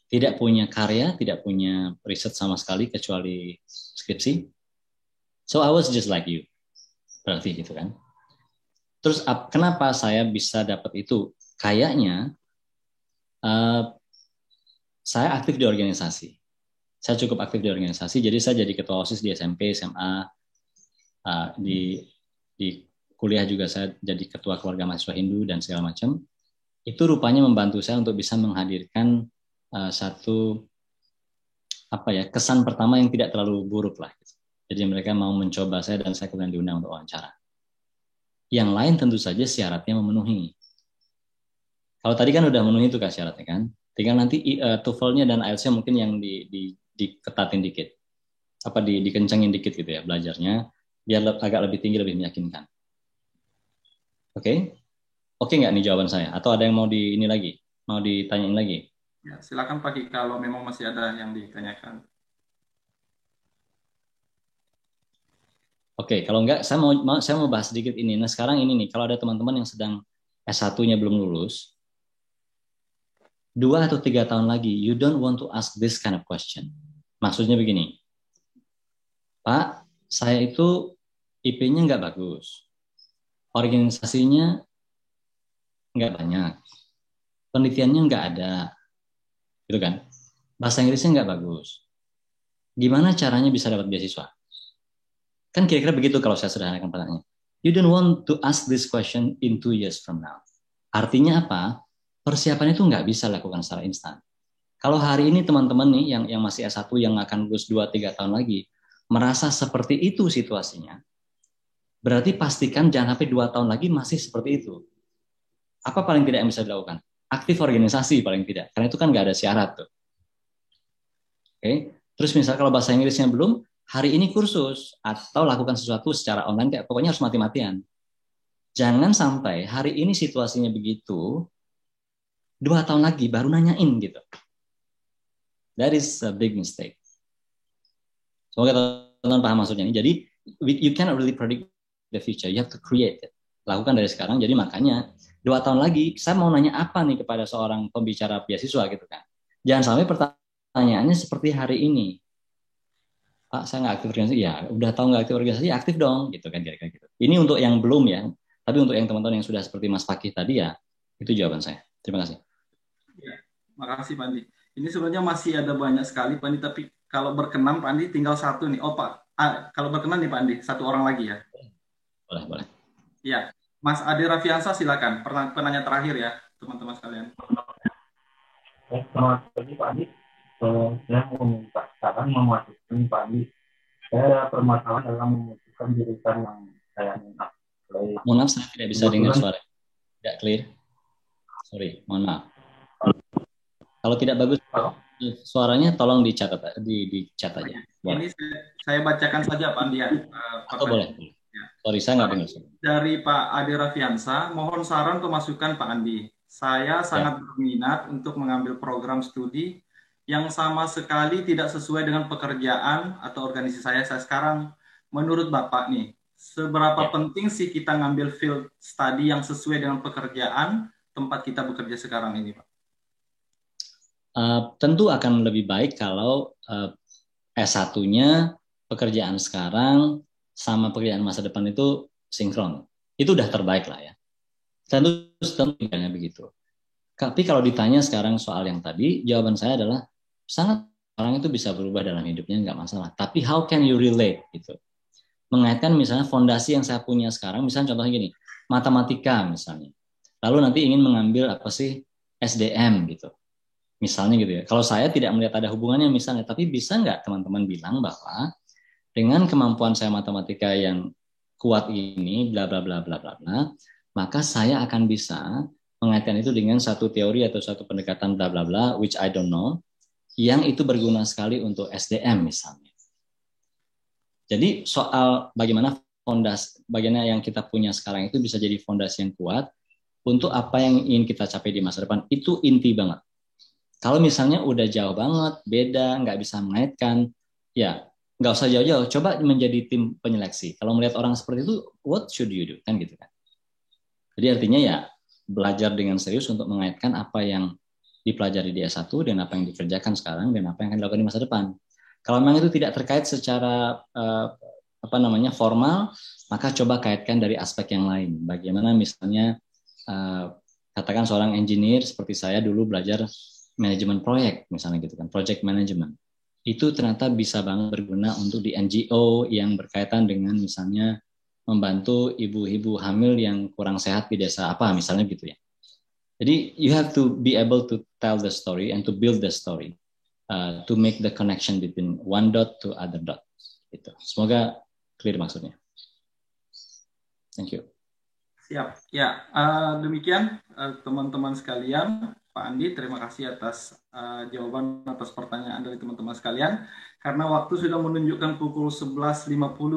Tidak punya karya, tidak punya riset sama sekali kecuali skripsi. So I was just like you. Berarti gitu kan. Terus kenapa saya bisa dapat itu? Kayaknya saya aktif di organisasi. Saya cukup aktif di organisasi, jadi saya jadi ketua OSIS di SMP, SMA, di kuliah juga saya jadi ketua keluarga mahasiswa Hindu dan segala macam. Itu rupanya membantu saya untuk bisa menghadirkan satu kesan pertama yang tidak terlalu buruk lah. Jadi mereka mau mencoba saya dan saya kemudian diundang untuk wawancara. Yang lain tentu saja syaratnya memenuhi. Kalau tadi kan udah memenuhi itu syaratnya kan. Tinggal nanti TOEFL-nya dan IELTS-nya mungkin yang diketatin dikit. Dikencengin dikit gitu ya belajarnya. biar agak lebih tinggi, lebih meyakinkan. Oke? Oke nggak nih jawaban saya? Atau ada yang mau di ini lagi? Mau ditanyain lagi? Ya, silakan Pak Ki, kalau memang masih ada yang ditanyakan. Oke, kalau enggak saya mau bahas sedikit ini. Nah, sekarang ini nih, kalau ada teman-teman yang sedang S1-nya belum lulus, 2 atau 3 tahun lagi, you don't want to ask this kind of question. Maksudnya begini, Pak, saya itu IP-nya nggak bagus, organisasinya nggak banyak, penelitiannya nggak ada, gitu kan? Bahasa Inggrisnya nggak bagus. Gimana caranya bisa dapat beasiswa? Kan kira-kira begitu kalau saya sederhanakan pertanyaannya. You don't want to ask this question in 2 years from now. Artinya apa? Persiapan itu nggak bisa lakukan secara instan. Kalau hari ini teman-teman nih yang masih S1 yang akan lulus 2-3 tahun lagi merasa seperti itu situasinya, berarti pastikan jangan sampai 2 tahun lagi masih seperti itu. Apa paling tidak yang bisa dilakukan? Aktif organisasi paling tidak, karena itu kan nggak ada syarat tuh. Oke. Terus misal kalau bahasa Inggrisnya belum, hari ini kursus atau lakukan sesuatu secara online, kayak pokoknya harus mati-matian. Jangan sampai hari ini situasinya begitu, 2 tahun lagi baru nanyain gitu. That is a big mistake. Semoga teman-teman paham maksudnya ini. Jadi you cannot really predict the future, you have to create it. Lakukan dari sekarang. Jadi makanya 2 tahun lagi saya mau nanya apa nih kepada seorang pembicara beasiswa gitu kan. Jangan sampai pertanyaannya seperti hari ini. Pak, saya nggak aktif organisasi. Ya, udah tahu nggak aktif organisasi, aktif dong, gitu kan kira-kira gitu. Ini untuk yang belum ya, tapi untuk yang teman-teman yang sudah seperti Mas Fakih tadi ya, itu jawaban saya. Terima kasih. Ya, makasih Pak Andi. Ini sebenarnya masih ada banyak sekali Pak Andi, tapi kalau berkenan Pak Andi tinggal satu nih. Oh Pak, kalau berkenan nih Pak Andi, satu orang lagi ya. Boleh. Ya, Mas Ade Rafiansa silakan. Penanya terakhir ya, teman-teman sekalian. Selamat pagi Pak Andi. Saya mau minta saran memasukkan Pak Andi. Saya ada permasalahan dalam memutuskan jurusan yang saya minat. Mohon maaf, saya tidak bisa dengar suara. Tidak clear. Sorry, mohon maaf. Kalau tidak bagus suaranya, tolong dicatat di chat aja. Boleh. Ini saya bacakan saja Pak Andi. Atau boleh. Ya. Sorry, saya nggak dengar. Dari Pak Ade Rafiansa, mohon saran pemasukan Pak Andi. Saya sangat berminat untuk mengambil program studi yang sama sekali tidak sesuai dengan pekerjaan atau organisasi saya sekarang. Menurut Bapak nih, seberapa penting sih kita ngambil field study yang sesuai dengan pekerjaan tempat kita bekerja sekarang ini, Pak? Tentu akan lebih baik kalau S1-nya pekerjaan sekarang sama pekerjaan masa depan itu sinkron. Itu udah terbaik lah ya. Tentu tidaknya begitu. Tapi kalau ditanya sekarang soal yang tadi, jawaban saya adalah sangat orang itu bisa berubah dalam hidupnya, nggak masalah. Tapi how can you relate gitu? Mengaitkan misalnya fondasi yang saya punya sekarang, misalnya contohnya gini, matematika misalnya. Lalu nanti ingin mengambil apa sih SDM gitu. Misalnya gitu ya. Kalau saya tidak melihat ada hubungannya misalnya, tapi bisa nggak teman-teman bilang bahwa dengan kemampuan saya matematika yang kuat ini, bla bla bla bla bla bla, maka saya akan bisa mengaitkan itu dengan satu teori atau satu pendekatan bla bla bla, which I don't know, yang itu berguna sekali untuk SDM misalnya. Jadi soal bagaimana bagaimana yang kita punya sekarang itu bisa jadi fondasi yang kuat untuk apa yang ingin kita capai di masa depan, itu inti banget. Kalau misalnya udah jauh banget, beda, nggak bisa mengaitkan, ya nggak usah jauh-jauh, coba menjadi tim penyeleksi. Kalau melihat orang seperti itu, what should you do? Kan gitu kan. Jadi artinya ya belajar dengan serius untuk mengaitkan apa yang dipelajari di S1 dan apa yang dikerjakan sekarang dan apa yang akan dilakukan di masa depan. Kalau memang itu tidak terkait secara formal, maka coba kaitkan dari aspek yang lain. Bagaimana misalnya katakan seorang engineer seperti saya dulu belajar manajemen proyek misalnya gitu kan, project management. Itu ternyata bisa banget berguna untuk di NGO yang berkaitan dengan misalnya membantu ibu-ibu hamil yang kurang sehat di desa apa misalnya gitu ya. Jadi you have to be able to tell the story and to build the story to make the connection between one dot to other dot. Gitu. Semoga clear maksudnya. Thank you. Siap. Ya, demikian teman-teman sekalian. Pak Andi, terima kasih atas jawaban atas pertanyaan dari teman-teman sekalian. Karena waktu sudah menunjukkan pukul 11.50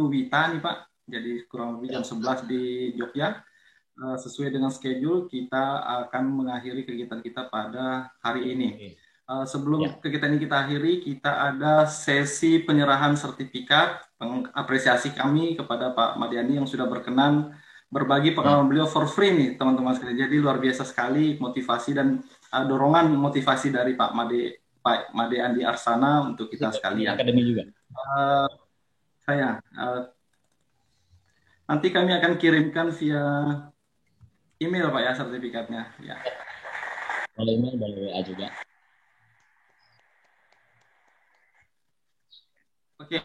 WITA nih Pak. Jadi kurang lebih jam 11 di Jogja. Sesuai dengan schedule, kita akan mengakhiri kegiatan kita pada hari ini. Sebelum kegiatan ini kita akhiri, kita ada sesi penyerahan sertifikat apresiasi kami kepada Pak Madiani yang sudah berkenan berbagi pengalaman beliau for free nih teman-teman sekalian. Jadi luar biasa sekali motivasi dan dorongan motivasi dari Pak Made Andi Arsana untuk kita sekalian. Akademi juga. Nanti kami akan kirimkan via email Pak ya sertifikatnya. Ya. Boleh email, boleh WA juga. Oke,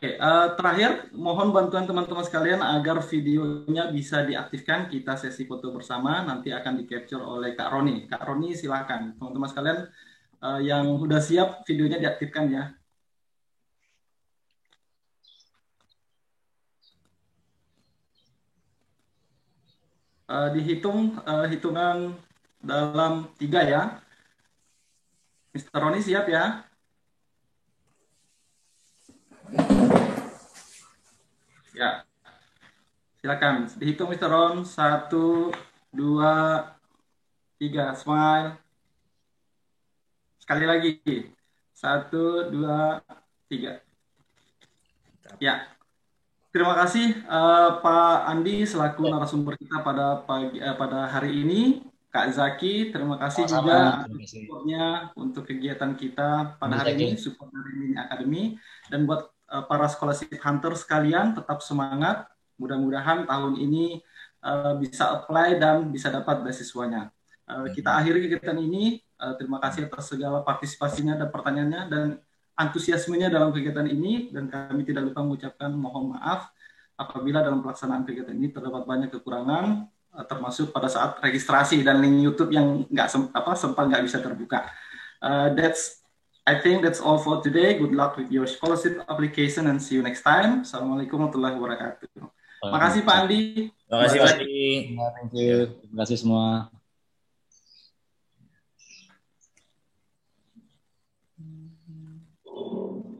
terakhir mohon bantuan teman-teman sekalian agar videonya bisa diaktifkan. Kita sesi foto bersama nanti akan di-capture oleh Kak Roni. Kak Roni silakan. Teman-teman sekalian yang sudah siap videonya diaktifkan ya. Dihitung hitungan dalam 3 ya. Mr. Roni siap ya? Ya, silakan. Dihitung Mr. Ron. 1, 2, 3. Smile. Sekali lagi. 1, 2, 3. Ya. Terima kasih Pak Andi selaku narasumber kita pada hari ini. Kak Zaki, terima kasih juga supportnya untuk kegiatan kita pada hari ini, support dari Lini Academy. Dan buat para scholarship hunter sekalian, tetap semangat. Mudah-mudahan tahun ini bisa apply dan bisa dapat beasiswanya. Kita akhiri kegiatan ini. Terima kasih atas segala partisipasinya dan pertanyaannya dan antusiasmenya dalam kegiatan ini. Dan kami tidak lupa mengucapkan mohon maaf apabila dalam pelaksanaan kegiatan ini terdapat banyak kekurangan, termasuk pada saat registrasi dan link YouTube yang sempat nggak bisa terbuka. I think that's all for today. Good luck with your scholarship application and see you next time. Assalamualaikum warahmatullahi wabarakatuh. Terima kasih Pak Andi. Terima kasih Pak Andi. Terima kasih semua.